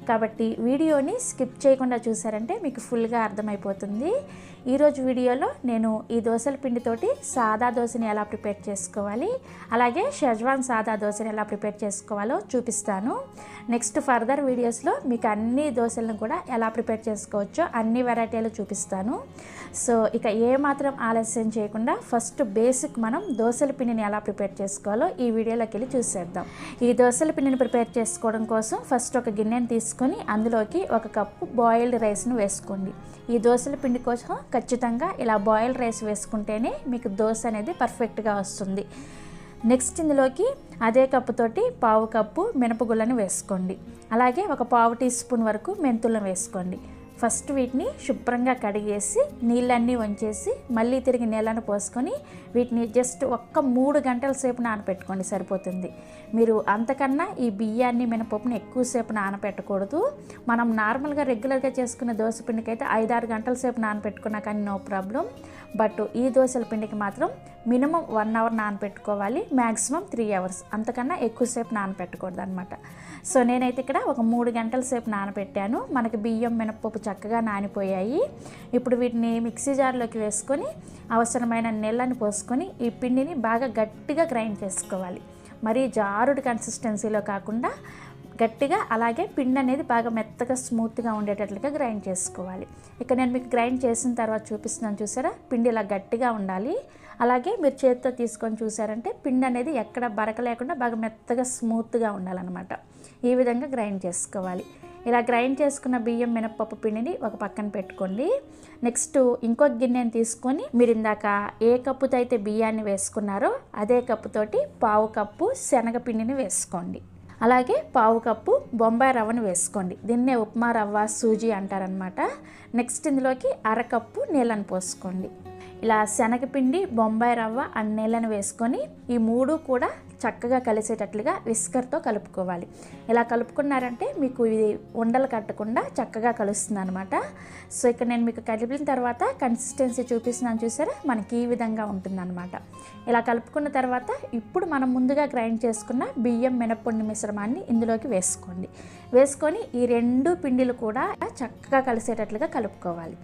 కాబట్టి వీడియోని స్కిప్ చేయకుండా చూసారంటే మీకు ఫుల్గా అర్థమైపోతుంది. ఈరోజు వీడియోలో నేను ఈ దోశల పిండితోటి సాదా దోశని ఎలా ప్రిపేర్ చేసుకోవాలి, అలాగే షెజ్వాన్ సాదా దోశని ఎలా ప్రిపేర్ చేసుకోవాలో చూపిస్తాను. నెక్స్ట్ ఫర్దర్ వీడియోస్లో మీకు అన్ని దోశలను కూడా ఎలా ప్రిపేర్ చేసుకోవచ్చో అన్ని వెరైటీలు చూపిస్తాను. సో ఇక ఏమాత్రం ఆలస్యం చేయకుండా ఫస్ట్ బేసిక్ మనం దోశల పిండిని ఎలా ప్రిపేర్ చేసుకోవాలో ఈ వీడియోలోకి వెళ్ళి చూసేద్దాం. ఈ దోశల పిండిని ప్రిపేర్ చేసుకోవడం కోసం ఫస్ట్ ఒక గిన్నెని తీసుకొని అందులోకి 1 కప్పు బాయిల్డ్ రైస్ను వేసుకోండి. ఈ దోశల పిండి కోసం ఖచ్చితంగా ఇలా బాయిల్డ్ రైస్ వేసుకుంటేనే మీకు దోశ అనేది పర్ఫెక్ట్గా వస్తుంది. నెక్స్ట్ ఇందులోకి అదే కప్పుతోటి 1/2 కప్పు మినపగుళ్ళను వేసుకోండి. అలాగే 1/4 టీ స్పూన్ వరకు మెంతులను వేసుకోండి. ఫస్ట్ వీటిని శుభ్రంగా కడిగేసి నీళ్ళన్నీ వంచేసి మళ్ళీ తిరిగి నీళ్ళను పోసుకొని వీటిని జస్ట్ 3 గంటల సేపు నానబెట్టుకోండి, సరిపోతుంది. మీరు అంతకన్నా ఈ బియ్యాన్ని మినపప్పుని ఎక్కువసేపు నానబెట్టకూడదు. మనం నార్మల్గా రెగ్యులర్గా చేసుకున్న దోశ పిండికి అయితే 5-6 గంటల సేపు నానబెట్టుకున్నా కానీ నో ప్రాబ్లం. బట్ ఈ దోశల పిండికి మాత్రం మినిమం 1 అవర్ నానబెట్టుకోవాలి, మ్యాక్సిమం 3 అవర్స్, అంతకన్నా ఎక్కువసేపు నానబెట్టకూడదు అనమాట. సో నేనైతే ఇక్కడ 3 గంటల సేపు నానబెట్టాను. మనకి బియ్యం మినపప్పు చక్కగా నానిపోయాయి. ఇప్పుడు వీటిని మిక్సీ జార్లోకి వేసుకొని అవసరమైన నీళ్ళని పోసుకొని ఈ పిండిని బాగా గట్టిగా గ్రైండ్ చేసుకోవాలి. మరీ జారుడు కన్సిస్టెన్సీలో కాకుండా గట్టిగా, అలాగే పిండి అనేది బాగా మెత్తగా స్మూత్గా ఉండేటట్లుగా గ్రైండ్ చేసుకోవాలి. ఇక నేను మీకు గ్రైండ్ చేసిన తర్వాత చూపిస్తున్నాను, చూసారా, పిండి ఇలా గట్టిగా ఉండాలి. అలాగే మీరు చేతితో తీసుకొని చూసారంటే పిండి అనేది ఎక్కడ బరక లేకుండా బాగా మెత్తగా స్మూత్గా ఉండాలన్నమాట. ఈ విధంగా గ్రైండ్ చేసుకోవాలి. ఇలా గ్రైండ్ చేసుకున్న బియ్యం మినపప్పు పిండిని ఒక పక్కన పెట్టుకోండి. నెక్స్ట్ ఇంకొక గిన్నెని తీసుకొని మీరు ఇందాక ఏ కప్పుతో అయితే బియ్యాన్ని వేసుకున్నారో అదే కప్పుతోటి 1/2 కప్పు శనగపిండిని వేసుకోండి. అలాగే 1/2 కప్పు బొంబాయి రవ్వను వేసుకోండి. దీన్నే ఉప్మా రవ్వ, సూజీ అంటారనమాట. నెక్స్ట్ ఇందులోకి 1/2 కప్పు నీళ్ళను పోసుకోండి. ఇలా శనగపిండి, బొంబాయి రవ్వ అండ్ నీళ్ళను వేసుకొని ఈ 3 కూడా చక్కగా కలిసేటట్లుగా విస్కర్తో కలుపుకోవాలి. ఇలా కలుపుకున్నారంటే మీకు ఇది ఉండలు కట్టకుండా చక్కగా కలుస్తుంది అనమాట. సో ఇక్కడ నేను మీకు కలిపిన తర్వాత కన్సిస్టెన్సీ చూపిస్తున్నాను, చూసారా, మనకి ఈ విధంగా ఉంటుందన్నమాట. ఇలా కలుపుకున్న తర్వాత ఇప్పుడు మనం ముందుగా గ్రైండ్ చేసుకున్న బియ్యం మినప్పొండి మిశ్రమాన్ని ఇందులోకి వేసుకోండి. వేసుకొని ఈ 2 పిండిలు కూడా చక్కగా కలిసేటట్లుగా కలుపుకోవాలి.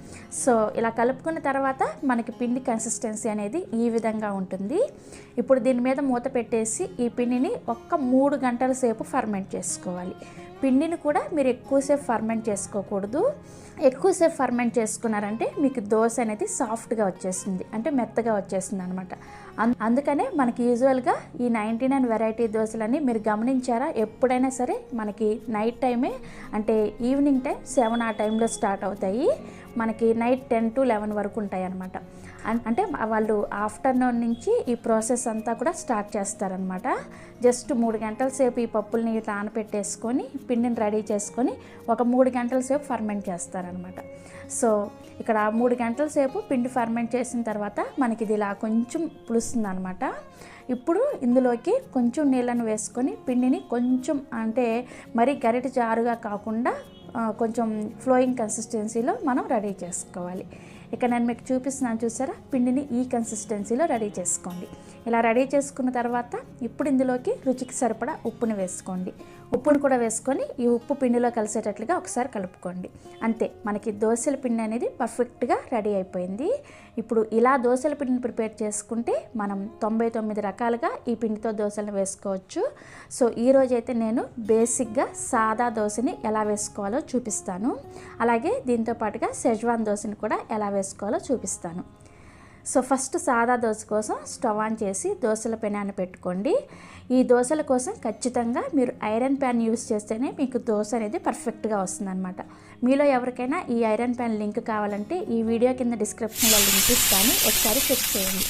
సో ఇలా కలుపుకున్న తర్వాత మనకి పిండి కన్సిస్టెన్సీ అనేది ఈ విధంగా ఉంటుంది. ఇప్పుడు దీని మీద మూత పెట్టేసి ఈ పిండిని 3 గంటల సేపు ఫర్మెంట్ చేసుకోవాలి. పిండిని కూడా మీరు ఎక్కువసేపు ఫర్మెంట్ చేసుకోకూడదు. ఎక్కువసేపు ఫర్మెంట్ చేసుకున్నారంటే మీకు దోశ అనేది సాఫ్ట్గా వచ్చేస్తుంది, అంటే మెత్తగా వచ్చేస్తుంది అనమాట. అందుకనే మనకి యూజువల్గా ఈ 99 వెరైటీ దోశలని మీరు గమనించారా, ఎప్పుడైనా సరే మనకి నైట్ టైమే, అంటే ఈవినింగ్ టైం 7 ఆ టైంలో స్టార్ట్ అవుతాయి. మనకి నైట్ 10 to 11 వరకు ఉంటాయి అన్నమాట. అంటే వాళ్ళు ఆఫ్టర్నూన్ నుంచి ఈ ప్రాసెస్ అంతా కూడా స్టార్ట్ చేస్తారనమాట. జస్ట్ 3 గంటల సేపు ఈ పప్పుల్ని నానపెట్టేసుకొని పిండిని రెడీ చేసుకొని 3 గంటల సేపు ఫర్మెంట్ చేస్తారనమాట. సో ఇక్కడ 3 గంటల సేపు పిండి ఫర్మెంట్ చేసిన తర్వాత మనకి ఇది ఇలా కొంచెం పులుస్తుంది అనమాట. ఇప్పుడు ఇందులోకి కొంచెం నీళ్ళను వేసుకొని పిండిని కొంచెం, అంటే మరీ గరిటె జారుగా కాకుండా కొంచెం ఫ్లోయింగ్ కన్సిస్టెన్సీలో మనం రెడీ చేసుకోవాలి. ఇక నేను మీకు చూపిస్తున్నాను చూసారా, పిండిని ఈ కన్సిస్టెన్సీలో రెడీ చేసుకోండి. ఇలా రెడీ చేసుకున్న తర్వాత ఇప్పుడు ఇందులోకి రుచికి సరిపడా ఉప్పుని వేసుకోండి. ఉప్పును కూడా వేసుకొని ఈ ఉప్పు పిండిలో కలిసేటట్లుగా ఒకసారి కలుపుకోండి. అంతే, మనకి దోశల పిండి అనేది పర్ఫెక్ట్గా రెడీ అయిపోయింది. ఇప్పుడు ఇలా దోశల పిండిని ప్రిపేర్ చేసుకుంటే మనం 99 రకాలుగా ఈ పిండితో దోశలను వేసుకోవచ్చు. సో ఈరోజైతే నేను బేసిక్గా సాదా దోశని ఎలా వేసుకోవాలో చూపిస్తాను. అలాగే దీంతో పాటుగా షెజ్వాన్ దోశని కూడా ఎలా వేసుకోవాలో చూపిస్తాను. సో ఫస్ట్ సాదా దోశ కోసం స్టవ్ ఆన్ చేసి దోశల పెనాన్ని పెట్టుకోండి. ఈ దోశల కోసం ఖచ్చితంగా మీరు ఐరన్ ప్యాన్ యూస్ చేస్తేనే మీకు దోశ అనేది పర్ఫెక్ట్గా వస్తుందన్నమాట. మీలో ఎవరికైనా ఈ ఐరన్ ప్యాన్ లింక్ కావాలంటే ఈ వీడియో కింద డిస్క్రిప్షన్లో లింక్ ఇస్తాను, ఒకసారి చెక్ చేయండి.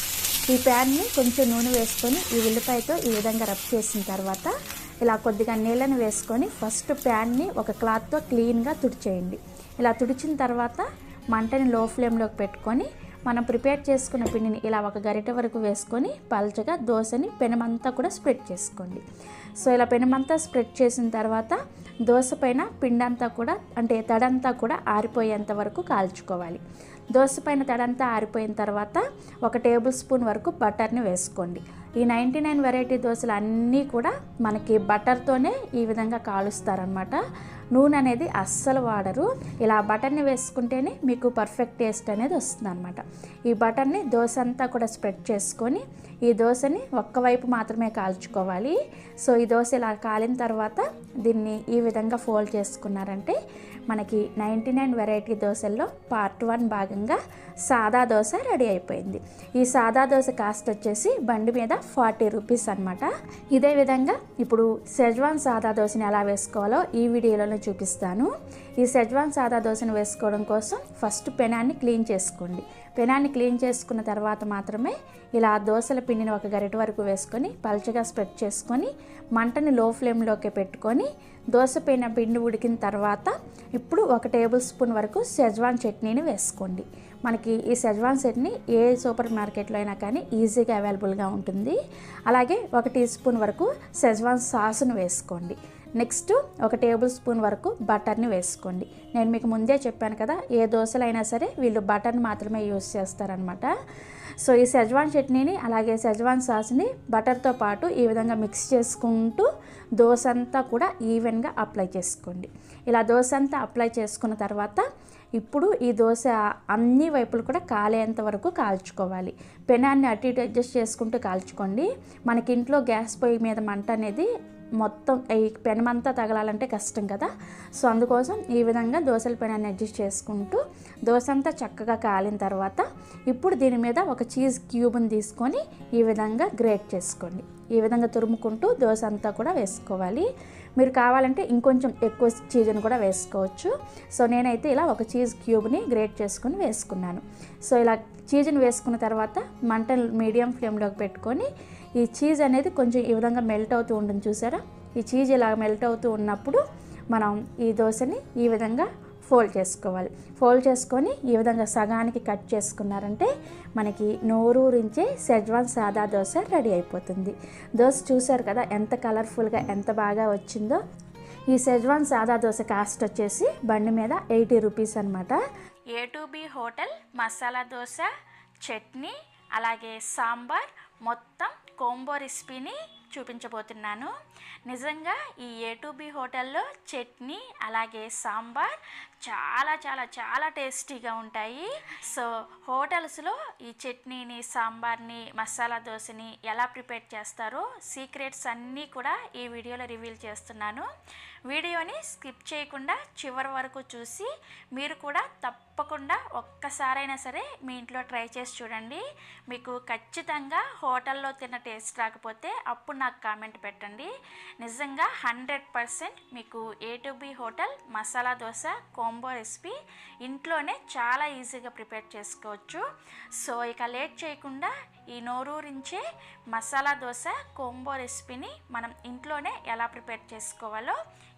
ఈ ప్యాన్ని కొంచెం నూనె వేసుకొని ఈ ఉల్లిపాయతో ఈ విధంగా రబ్ చేసిన తర్వాత ఇలా కొద్దిగా నీళ్ళని వేసుకొని ఫస్ట్ ప్యాన్ని ఒక క్లాత్తో క్లీన్గా తుడిచేయండి. ఇలా తుడిచిన తర్వాత మంటని లో ఫ్లేమ్లోకి పెట్టుకొని మనం ప్రిపేర్ చేసుకున్న పిండిని ఇలా ఒక గరిటె వరకు వేసుకొని పల్చగా దోశని పెనమంతా కూడా స్ప్రెడ్ చేసుకోండి. సో ఇలా పెనమంతా స్ప్రెడ్ చేసిన తర్వాత దోశ పైన పిండంతా కూడా అంటే తడంతా కూడా ఆరిపోయేంత వరకు కాల్చుకోవాలి. దోశ పైన తడంతా ఆరిపోయిన తర్వాత 1 టేబుల్ స్పూన్ వరకు బటర్ని వేసుకోండి. ఈ 99 వెరైటీ దోశలు అన్నీ కూడా మనకి బటర్తోనే ఈ విధంగా కాలుస్తారనమాట. నూనె అనేది అస్సలు వాడరు. ఇలా బటర్ని వేసుకుంటేనే మీకు పర్ఫెక్ట్ టేస్ట్ అనేది వస్తుందన్నమాట. ఈ బటర్ని దోశ అంతా కూడా స్ప్రెడ్ చేసుకొని ఈ దోశని ఒక్కవైపు మాత్రమే కాల్చుకోవాలి. సో ఈ దోశ ఇలా కాలిన తర్వాత దీన్ని ఈ విధంగా ఫోల్డ్ చేసుకున్నారంటే మనకి 99 వెరైటీ దోశల్లో పార్ట్ 1 భాగంగా సాదా దోశ రెడీ అయిపోయింది. ఈ సాదా దోశ కాస్ట్ వచ్చేసి బండి మీద 40 రూపీస్ అనమాట. ఇదే విధంగా ఇప్పుడు షెజ్వాన్ సాదా దోశని ఎలా వేసుకోవాలో ఈ వీడియోలో చూపిస్తాను. ఈ షెజ్వాన్ సాదా దోశను వేసుకోవడం కోసం ఫస్ట్ పెనాన్ని క్లీన్ చేసుకోండి. పెనాన్ని క్లీన్ చేసుకున్న తర్వాత మాత్రమే ఇలా దోశల పిండిని ఒక గరిటె వరకు వేసుకొని పల్చగా స్ప్రెడ్ చేసుకొని మంటని లో ఫ్లేమ్లోకి పెట్టుకొని దోశ పైన పిండి ఉడికిన తర్వాత ఇప్పుడు 1 టేబుల్ స్పూన్ వరకు షెజ్వాన్ చట్నీని వేసుకోండి. మనకి ఈ షెజ్వాన్ చట్నీ ఏ సూపర్ మార్కెట్లో అయినా కానీ ఈజీగా అవైలబుల్గా ఉంటుంది. అలాగే 1 టీ స్పూన్ వరకు షెజ్వాన్ సాస్ను వేసుకోండి. నెక్స్ట్ 1 టేబుల్ స్పూన్ వరకు బటర్ని వేసుకోండి. నేను మీకు ముందే చెప్పాను కదా, ఏ దోశలైనా సరే వీళ్ళు బటర్ని మాత్రమే యూస్ చేస్తారనమాట. సో ఈ షెజ్వాన్ చట్నీని అలాగే షెజ్వాన్ సాస్ని బటర్తో పాటు ఈ విధంగా మిక్స్ చేసుకుంటూ దోశ అంతా కూడా ఈవెన్గా అప్లై చేసుకోండి. ఇలా దోశ అంతా అప్లై చేసుకున్న తర్వాత ఇప్పుడు ఈ దోశ అన్ని వైపులు కూడా కాలేంత వరకు కాల్చుకోవాలి. పెనాన్ని అటు ఇటు అడ్జస్ట్ చేసుకుంటూ కాల్చుకోండి. మనకి ఇంట్లో గ్యాస్ పొయ్యి మీద మంట అనేది మొత్తం ఈ పెనమంతా తగలాలంటే కష్టం కదా. సో అందుకోసం ఈ విధంగా దోశల పెనాన్ని అడ్జస్ట్ చేసుకుంటూ దోశ అంతా చక్కగా కాలిన తర్వాత ఇప్పుడు దీని మీద ఒక చీజ్ క్యూబ్ని తీసుకొని ఈ విధంగా గ్రేట్ చేసుకోండి. ఈ విధంగా తురుముకుంటూ దోశ అంతా కూడా వేసుకోవాలి. మీరు కావాలంటే ఇంకొంచెం ఎక్కువ చీజ్ని కూడా వేసుకోవచ్చు. సో నేనైతే ఇలా ఒక చీజ్ క్యూబ్ని గ్రేట్ చేసుకుని వేసుకున్నాను. సో ఇలా చీజ్ని వేసుకున్న తర్వాత మంట మీడియం ఫ్లేమ్లోకి పెట్టుకొని ఈ చీజ్ అనేది కొంచెం ఈ విధంగా మెల్ట్ అవుతూ ఉంటుంది చూసారా. ఈ చీజ్ ఇలా మెల్ట్ అవుతూ ఉన్నప్పుడు మనం ఈ దోశని ఈ విధంగా ఫోల్డ్ చేసుకోవాలి. ఫోల్డ్ చేసుకొని ఈ విధంగా సగానికి కట్ చేసుకున్నారంటే మనకి నోరూరించే షెజ్వాన్ సాదా దోశ రెడీ అయిపోతుంది. దోశ చూసారు కదా ఎంత కలర్ఫుల్గా ఎంత బాగా వచ్చిందో. ఈ షెజ్వాన్ సాదా దోశ కాస్ట్ వచ్చేసి బండి మీద 80 రూపీస్ అనమాట. A2B హోటల్ మసాలా దోశ, చట్నీ అలాగే సాంబార్ మొత్తం కాంబో రెసిపీని చూపించబోతున్నాను. నిజంగా ఈ A2B హోటల్లో చట్నీ అలాగే సాంబార్ చాలా చాలా చాలా టేస్టీగా ఉంటాయి. సో హోటల్స్లో ఈ చట్నీని, సాంబార్ని, మసాలా దోశని ఎలా ప్రిపేర్ చేస్తారో సీక్రెట్స్ అన్నీ కూడా ఈ వీడియోలో రివీల్ చేస్తున్నాను. వీడియోని స్కిప్ చేయకుండా చివరి వరకు చూసి మీరు కూడా తప్పకుండా ఒక్కసారైనా సరే మీ ఇంట్లో ట్రై చేసి చూడండి. మీకు ఖచ్చితంగా హోటల్లో తిన్న టేస్ట్ రాకపోతే అప్పుడు నాకు కామెంట్ పెట్టండి. నిజంగా 100% మీకు A2B hotel masala dosa combo recipe ఇంట్లోనే చాలా ఈజీగా ప్రిపేర్ చేసుకోవచ్చు. సో ఇక లేట్ చేయకుండా ఈ నోరూరించే మసాలా దోశ కాంబో రెసిపీని మనం ఇంట్లోనే ఎలా ప్రిపేర్ చేసుకోవాలో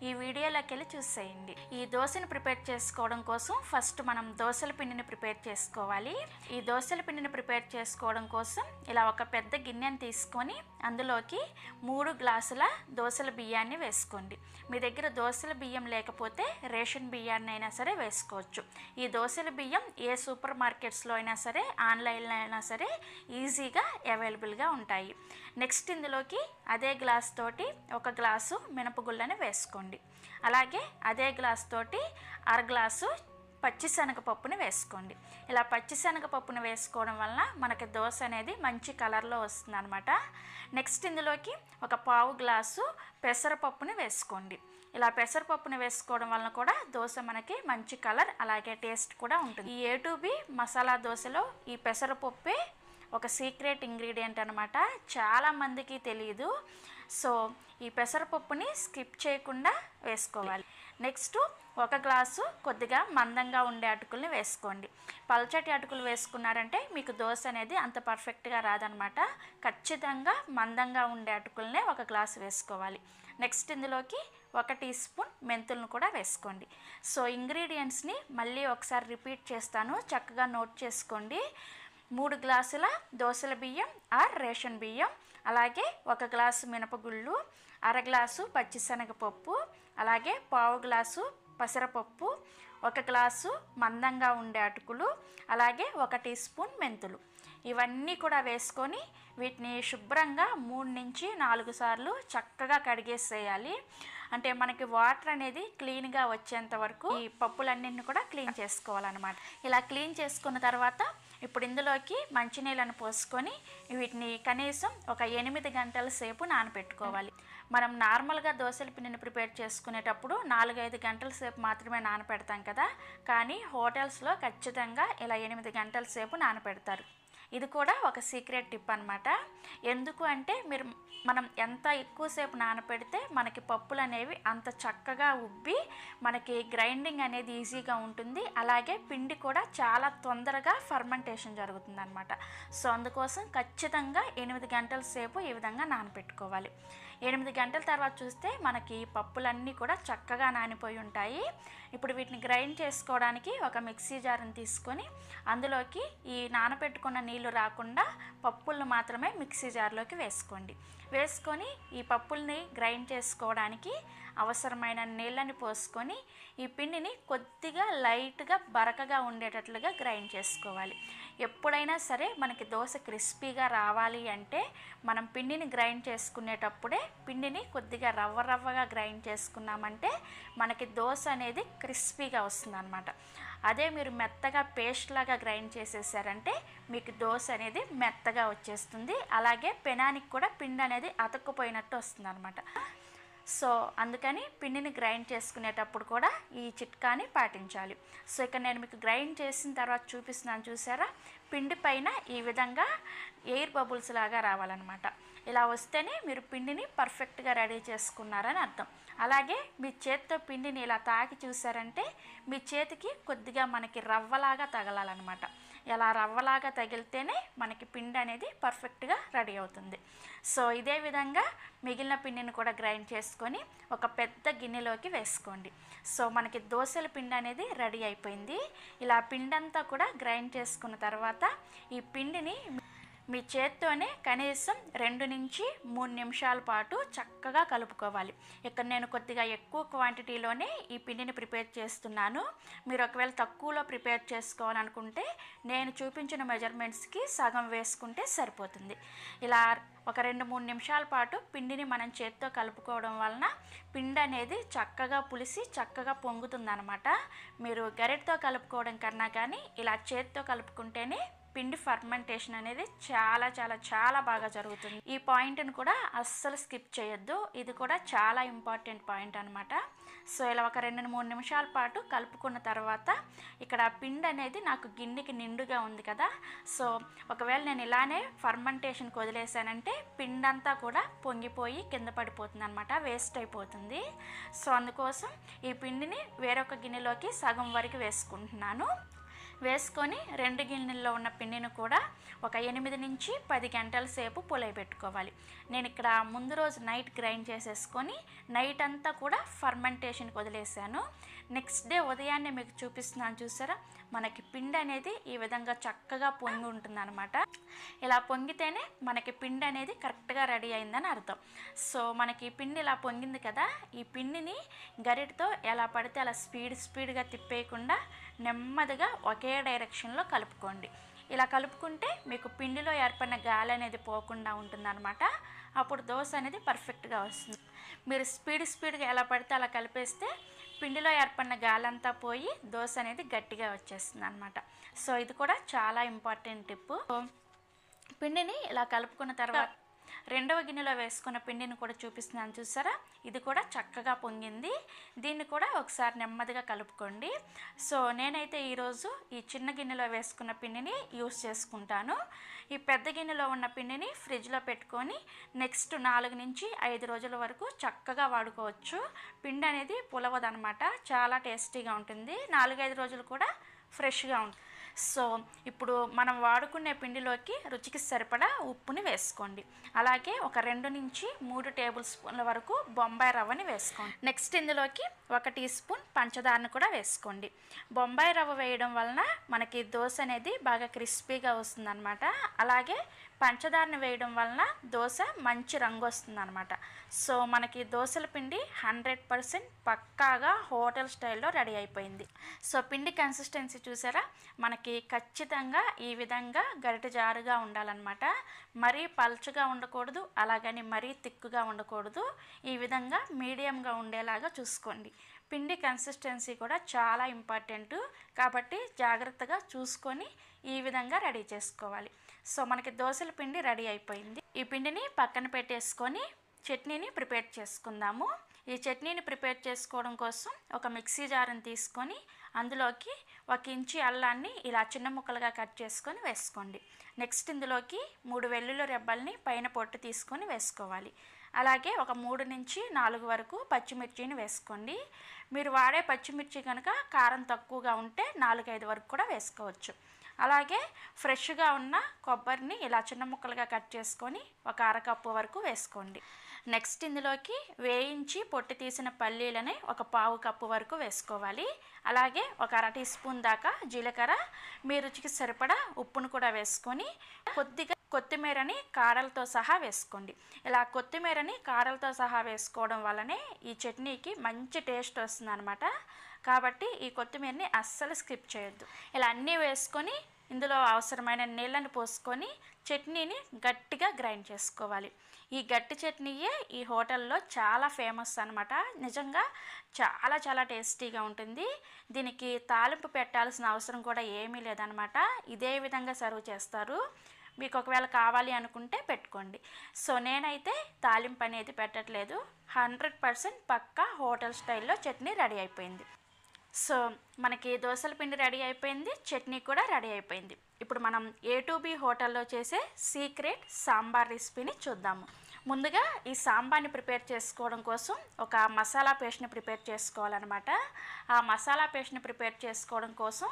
ఈ వీడియోలోకి వెళ్ళి చూసేయండి. ఈ దోశని ప్రిపేర్ చేసుకోవడం కోసం ఫస్ట్ మనం దోశల పిండిని ప్రిపేర్ చేసుకోవాలి. ఈ దోశల పిండిని ప్రిపేర్ చేసుకోవడం కోసం ఇలా ఒక పెద్ద గిన్నెని తీసుకొని అందులోకి 3 గ్లాసుల దోశల బియ్యాన్ని వేసుకోండి. మీ దగ్గర దోశల బియ్యం లేకపోతే రేషన్ బియ్యాన్ని అయినా సరే వేసుకోవచ్చు. ఈ దోసల బియ్యం ఏ సూపర్ మార్కెట్స్లో అయినా సరే, ఆన్లైన్లో అయినా సరే ఈజీగా అవైలబుల్గా ఉంటాయి. నెక్స్ట్ ఇందులోకి అదే గ్లాస్ తోటి 1 గ్లాసు మినపగుళ్ళని వేసుకోండి. అలాగే అదే గ్లాస్ తోటి 1/2 గ్లాసు పచ్చిశనగపప్పుని వేసుకోండి. ఇలా పచ్చిశనగపప్పుని వేసుకోవడం వలన మనకి దోశ అనేది మంచి కలర్లో వస్తుంది అనమాట. నెక్స్ట్ ఇందులోకి 1/4 గ్లాసు పెసరపప్పుని వేసుకోండి. ఇలా పెసరపప్పుని వేసుకోవడం వలన కూడా దోశ మనకి మంచి కలర్ అలాగే టేస్ట్ కూడా ఉంటుంది. ఈ A2B మసాలా దోశలో ఈ పెసరపప్పే ఒక సీక్రెట్ ఇంగ్రీడియంట్ అనమాట. చాలామందికి తెలియదు. సో ఈ పెసరపప్పుని స్కిప్ చేయకుండా వేసుకోవాలి. నెక్స్ట్ 1 గ్లాసు కొద్దిగా మందంగా ఉండే అటుకుల్ని వేసుకోండి. పల్చటి అటుకులు వేసుకున్నారంటే మీకు దోశ అనేది అంత పర్ఫెక్ట్గా రాదనమాట. ఖచ్చితంగా మందంగా ఉండే అటుకుల్నే 1 గ్లాసు వేసుకోవాలి. నెక్స్ట్ ఇందులోకి 1 టీ స్పూన్ మెంతులను కూడా వేసుకోండి. సో ఇంగ్రీడియంట్స్ని మళ్ళీ ఒకసారి రిపీట్ చేస్తాను, చక్కగా నోట్ చేసుకోండి. 3 గ్లాసుల దోసల బియ్యం ఆర్ రేషన్ బియ్యం, అలాగే 1 గ్లాసు మినపగుళ్ళు, 1/2 గ్లాసు పచ్చిశనగపప్పు, అలాగే 1/4 గ్లాసు పెసరపప్పు, 1 గ్లాసు మందంగా ఉండే అటుకులు, అలాగే 1 టీ స్పూన్ మెంతులు. ఇవన్నీ కూడా వేసుకొని వీటిని శుభ్రంగా 3 నుంచి 4 సార్లు చక్కగా కడిగేసేయాలి. అంటే మనకి వాటర్ అనేది క్లీన్గా వచ్చేంత వరకు ఈ పప్పులన్నింటిని కూడా క్లీన్ చేసుకోవాలన్నమాట. ఇలా క్లీన్ చేసుకున్న తర్వాత ఇప్పుడు ఇందులోకి మంచినీళ్ళను పోసుకొని వీటిని కనీసం ఒక 8 గంటల సేపు నానబెట్టుకోవాలి. మనం నార్మల్గా దోశల పిండిని ప్రిపేర్ చేసుకునేటప్పుడు 4-5 గంటల సేపు మాత్రమే నానపెడతాం కదా, కానీ హోటల్స్లో ఖచ్చితంగా ఇలా 8 గంటల సేపు నానపెడతారు. ఇది కూడా ఒక సీక్రెట్ టిప్ అనమాట. ఎందుకు అంటే మనం ఎంత ఎక్కువసేపు నానపెడితే మనకి పప్పులు అనేవి అంత చక్కగా ఉబ్బి మనకి గ్రైండింగ్ అనేది ఈజీగా ఉంటుంది. అలాగే పిండి కూడా చాలా తొందరగా ఫర్మెంటేషన్ జరుగుతుంది అనమాట. సో అందుకోసం ఖచ్చితంగా 8 గంటల సేపు ఈ విధంగా నానపెట్టుకోవాలి. 8 గంటల తర్వాత చూస్తే మనకి పప్పులన్నీ కూడా చక్కగా నానిపోయి ఉంటాయి. ఇప్పుడు వీటిని గ్రైండ్ చేసుకోవడానికి ఒక మిక్సీ జార్ని తీసుకొని అందులోకి ఈ నానపెట్టుకున్న నీళ్ళు రాకుండా పప్పులను మాత్రమే మిక్సీ జార్లోకి వేసుకోండి. వేసుకొని ఈ పప్పుల్ని గ్రైండ్ చేసుకోవడానికి అవసరమైన నీళ్ళని పోసుకొని ఈ పిండిని కొద్దిగా లైట్గా బరకగా ఉండేటట్లుగా గ్రైండ్ చేసుకోవాలి. ఎప్పుడైనా సరే మనకి దోశ క్రిస్పీగా రావాలి అంటే మనం పిండిని గ్రైండ్ చేసుకునేటప్పుడే పిండిని కొద్దిగా రవ్వగా గ్రైండ్ చేసుకున్నామంటే మనకి దోశ అనేది క్రిస్పీగా వస్తుంది అనమాట. అదే మీరు మెత్తగా పేస్ట్ లాగా గ్రైండ్ చేసేసారంటే మీకు దోశ అనేది మెత్తగా వచ్చేస్తుంది. అలాగే పెనానికి కూడా పిండి అనేది అతుక్కుపోయినట్టు వస్తుంది అనమాట. సో అందుకని పిండిని గ్రైండ్ చేసుకునేటప్పుడు కూడా ఈ చిట్కాని పాటించాలి. సో ఇక్కడ నేను మీకు గ్రైండ్ చేసిన తర్వాత చూపిస్తున్నాను, చూసారా? పిండి పైన ఈ విధంగా ఎయిర్ బబుల్స్ లాగా రావాలన్నమాట. ఇలా వస్తేనే మీరు పిండిని పర్ఫెక్ట్గా రెడీ చేసుకున్నారని అర్థం. అలాగే మీ చేతితో పిండిని ఇలా తాకి చూసారంటే మీ చేతికి కొద్దిగా మనకి రవ్వలాగా తగలాలన్నమాట. ఇలా రవ్వలాగా తగిలితేనే మనకి పిండి అనేది పర్ఫెక్ట్గా రెడీ అవుతుంది. సో ఇదే విధంగా మిగిలిన పిండిని కూడా గ్రైండ్ చేసుకొని ఒక పెద్ద గిన్నెలోకి వేసుకోండి. సో మనకి దోశల పిండి అనేది రెడీ అయిపోయింది. ఇలా పిండి అంతా కూడా గ్రైండ్ చేసుకున్న తర్వాత ఈ పిండిని మీ చేత్తోనే కనీసం 2 నుంచి 3 నిమిషాల పాటు చక్కగా కలుపుకోవాలి. ఇక్కడ నేను కొద్దిగా ఎక్కువ క్వాంటిటీలోనే ఈ పిండిని ప్రిపేర్ చేస్తున్నాను. మీరు ఒకవేళ తక్కువలో ప్రిపేర్ చేసుకోవాలనుకుంటే నేను చూపించిన మెజర్మెంట్స్కి సగం వేసుకుంటే సరిపోతుంది. ఇలా ఒక 2-3 నిమిషాల పాటు పిండిని మనం చేత్తో కలుపుకోవడం వలన పిండి అనేది చక్కగా పులిసి చక్కగా పొంగుతుందన్నమాట. మీరు గరిటతో కలుపుకోవడం కన్నా కానీ ఇలా చేత్తో కలుపుకుంటేనే పిండి ఫర్మెంటేషన్ అనేది చాలా చాలా చాలా బాగా జరుగుతుంది. ఈ పాయింట్ని కూడా అస్సలు స్కిప్ చేయొద్దు. ఇది కూడా చాలా ఇంపార్టెంట్ పాయింట్ అనమాట. సో ఇలా ఒక 2-3 నిమిషాల పాటు కలుపుకున్న తర్వాత ఇక్కడ పిండి అనేది నాకు గిన్నెకి నిండుగా ఉంది కదా. సో ఒకవేళ నేను ఇలానే ఫర్మెంటేషన్కి వదిలేసానంటే పిండి అంతా కూడా పొంగిపోయి కింద పడిపోతుంది అనమాట, వేస్ట్ అయిపోతుంది. సో అందుకోసం ఈ పిండిని వేరొక గిన్నెలోకి సగం వరకు వేసుకుంటున్నాను. వేసుకొని 2 గిన్నెల్లో ఉన్న పిండిని కూడా ఒక 8 నుంచి 10 గంటల సేపు పులియబెట్టుకోవాలి. నేను ఇక్కడ ముందు రోజు నైట్ గ్రైండ్ చేసేసుకొని నైట్ అంతా కూడా ఫర్మెంటేషన్కి వదిలేసాను. నెక్స్ట్ డే ఉదయాన్నే మీకు చూపిస్తున్నాను చూసారా, మనకి పిండి అనేది ఈ విధంగా చక్కగా పొంగి ఉంటుంది అనమాట. ఇలా పొంగితేనే మనకి పిండి అనేది కరెక్ట్గా రెడీ అయిందని అర్థం. సో మనకి పిండి ఇలా పొంగింది కదా, ఈ పిండిని గరిటతో ఎలా పడితే అలా స్పీడ్గా తిప్పేయకుండా నెమ్మదిగా ఒకే డైరెక్షన్లో కలుపుకోండి. ఇలా కలుపుకుంటే మీకు పిండిలో ఏర్పడిన గాలి అనేది పోకుండా ఉంటుందన్నమాట. అప్పుడు దోశ అనేది పర్ఫెక్ట్గా వస్తుంది. మీరు స్పీడ్గా ఎలా పడితే అలా కలిపేస్తే పిండిలో ఏర్పడిన గాలి అంతా పోయి దోశ అనేది గట్టిగా వచ్చేస్తుంది అనమాట. సో ఇది కూడా చాలా ఇంపార్టెంట్ టిప్. పిండిని ఇలా కలుపుకున్న తర్వాత రెండవ గిన్నెలో వేసుకున్న పిండిని కూడా చూపిస్తున్నాను చూసారా, ఇది కూడా చక్కగా పొంగింది. దీన్ని కూడా ఒకసారి నెమ్మదిగా కలుపుకోండి. సో నేనైతే ఈరోజు ఈ చిన్న గిన్నెలో వేసుకున్న పిండిని యూస్ చేసుకుంటాను. ఈ పెద్ద గిన్నెలో ఉన్న పిండిని ఫ్రిడ్జ్లో పెట్టుకొని నెక్స్ట్ 4 నుంచి 5 రోజుల వరకు చక్కగా వాడుకోవచ్చు. పిండి అనేది పులవదనమాట, చాలా టేస్టీగా ఉంటుంది. 4-5 రోజులు కూడా ఫ్రెష్గా ఉంటుంది. సో ఇప్పుడు మనం వాడుకునే పిండిలోకి రుచికి సరిపడా ఉప్పుని వేసుకోండి. అలాగే ఒక 2 నుంచి 3 టేబుల్ స్పూన్ల వరకు బొంబాయి రవ్వని వేసుకోండి. నెక్స్ట్ ఇందులోకి 1 టీ స్పూన్ పంచదారను కూడా వేసుకోండి. బొంబాయి రవ్వ వేయడం వలన మనకి దోశ అనేది బాగా క్రిస్పీగా వస్తుందన్నమాట. అలాగే పంచదారని వేయడం వలన దోశ మంచి రంగు వస్తుందన్నమాట. సో మనకి దోశల పిండి 100% పక్కాగా హోటల్ స్టైల్లో రెడీ అయిపోయింది. సో పిండి కన్సిస్టెన్సీ చూసారా, మనకి ఖచ్చితంగా ఈ విధంగా గరిటె జారుగా ఉండాలన్నమాట. మరీ పల్చగా ఉండకూడదు, అలాగని మరీ తిక్కుగా ఉండకూడదు. ఈ విధంగా మీడియంగా ఉండేలాగా చూసుకోండి. పిండి కన్సిస్టెన్సీ కూడా చాలా ఇంపార్టెంట్ కాబట్టి జాగ్రత్తగా చూసుకొని ఈ విధంగా రెడీ చేసుకోవాలి. సో మనకి దోశల పిండి రెడీ అయిపోయింది. ఈ పిండిని పక్కన పెట్టేసుకొని చట్నీని ప్రిపేర్ చేసుకుందాము. ఈ చట్నీని ప్రిపేర్ చేసుకోవడం కోసం ఒక మిక్సీ జార్ని తీసుకొని అందులోకి 1 ఇంచి అల్లాన్ని ఇలా చిన్న ముక్కలుగా కట్ చేసుకొని వేసుకోండి. నెక్స్ట్ ఇందులోకి 3 వెల్లుల్లి రెబ్బల్ని పైన పొట్టు తీసుకొని వేసుకోవాలి. అలాగే ఒక 3 నుంచి 4 వరకు పచ్చిమిర్చిని వేసుకోండి. మీరు వాడే పచ్చిమిర్చి కనుక కారం తక్కువగా ఉంటే 4-5 వరకు కూడా వేసుకోవచ్చు. అలాగే ఫ్రెష్గా ఉన్న కొబ్బరిని ఇలా చిన్న ముక్కలుగా కట్ చేసుకొని ఒక 1/2 కప్పు వరకు వేసుకోండి. నెక్స్ట్ ఇందులోకి వేయించి పొట్టు తీసిన పల్లీలని ఒక 1/4 కప్పు వరకు వేసుకోవాలి. అలాగే ఒక 1/2 టీ స్పూన్ దాకా జీలకర్ర, మీ రుచికి సరిపడా ఉప్పును కూడా వేసుకొని కొద్దిగా కొత్తిమీరని కాడలతో సహా వేసుకోండి. ఇలా కొత్తిమీరని కాడలతో సహా వేసుకోవడం వల్లనే ఈ చట్నీకి మంచి టేస్ట్ వస్తుందన్నమాట. కాబట్టి ఈ కొత్తిమీరని అస్సలు స్కిప్ చేయొద్దు. ఇలా అన్నీ వేసుకొని ఇందులో అవసరమైన నీళ్ళని పోసుకొని చట్నీని గట్టిగా గ్రైండ్ చేసుకోవాలి. ఈ గట్టి చట్నీయే ఈ హోటల్లో చాలా ఫేమస్ అనమాట. నిజంగా చాలా చాలా టేస్టీగా ఉంటుంది. దీనికి తాలింపు పెట్టాల్సిన అవసరం కూడా ఏమీ లేదనమాట. ఇదే విధంగా సర్వ్ చేస్తారు. మీకు ఒకవేళ కావాలి అనుకుంటే పెట్టుకోండి. సో నేనైతే తాలింపు అనేది పెట్టట్లేదు. 100% పక్కా హోటల్ స్టైల్లో చట్నీ రెడీ అయిపోయింది. సో మనకి దోశల పిండి రెడీ అయిపోయింది, చట్నీ కూడా రెడీ అయిపోయింది. ఇప్పుడు మనం A2B హోటల్లో చేసే సీక్రెట్ సాంబార్ రెసిపీని చూద్దాము. ముందుగా ఈ సాంబార్ని ప్రిపేర్ చేసుకోవడం కోసం ఒక మసాలా పేస్ట్ని ప్రిపేర్ చేసుకోవాలన్నమాట. ఆ మసాలా పేస్ట్ని ప్రిపేర్ చేసుకోవడం కోసం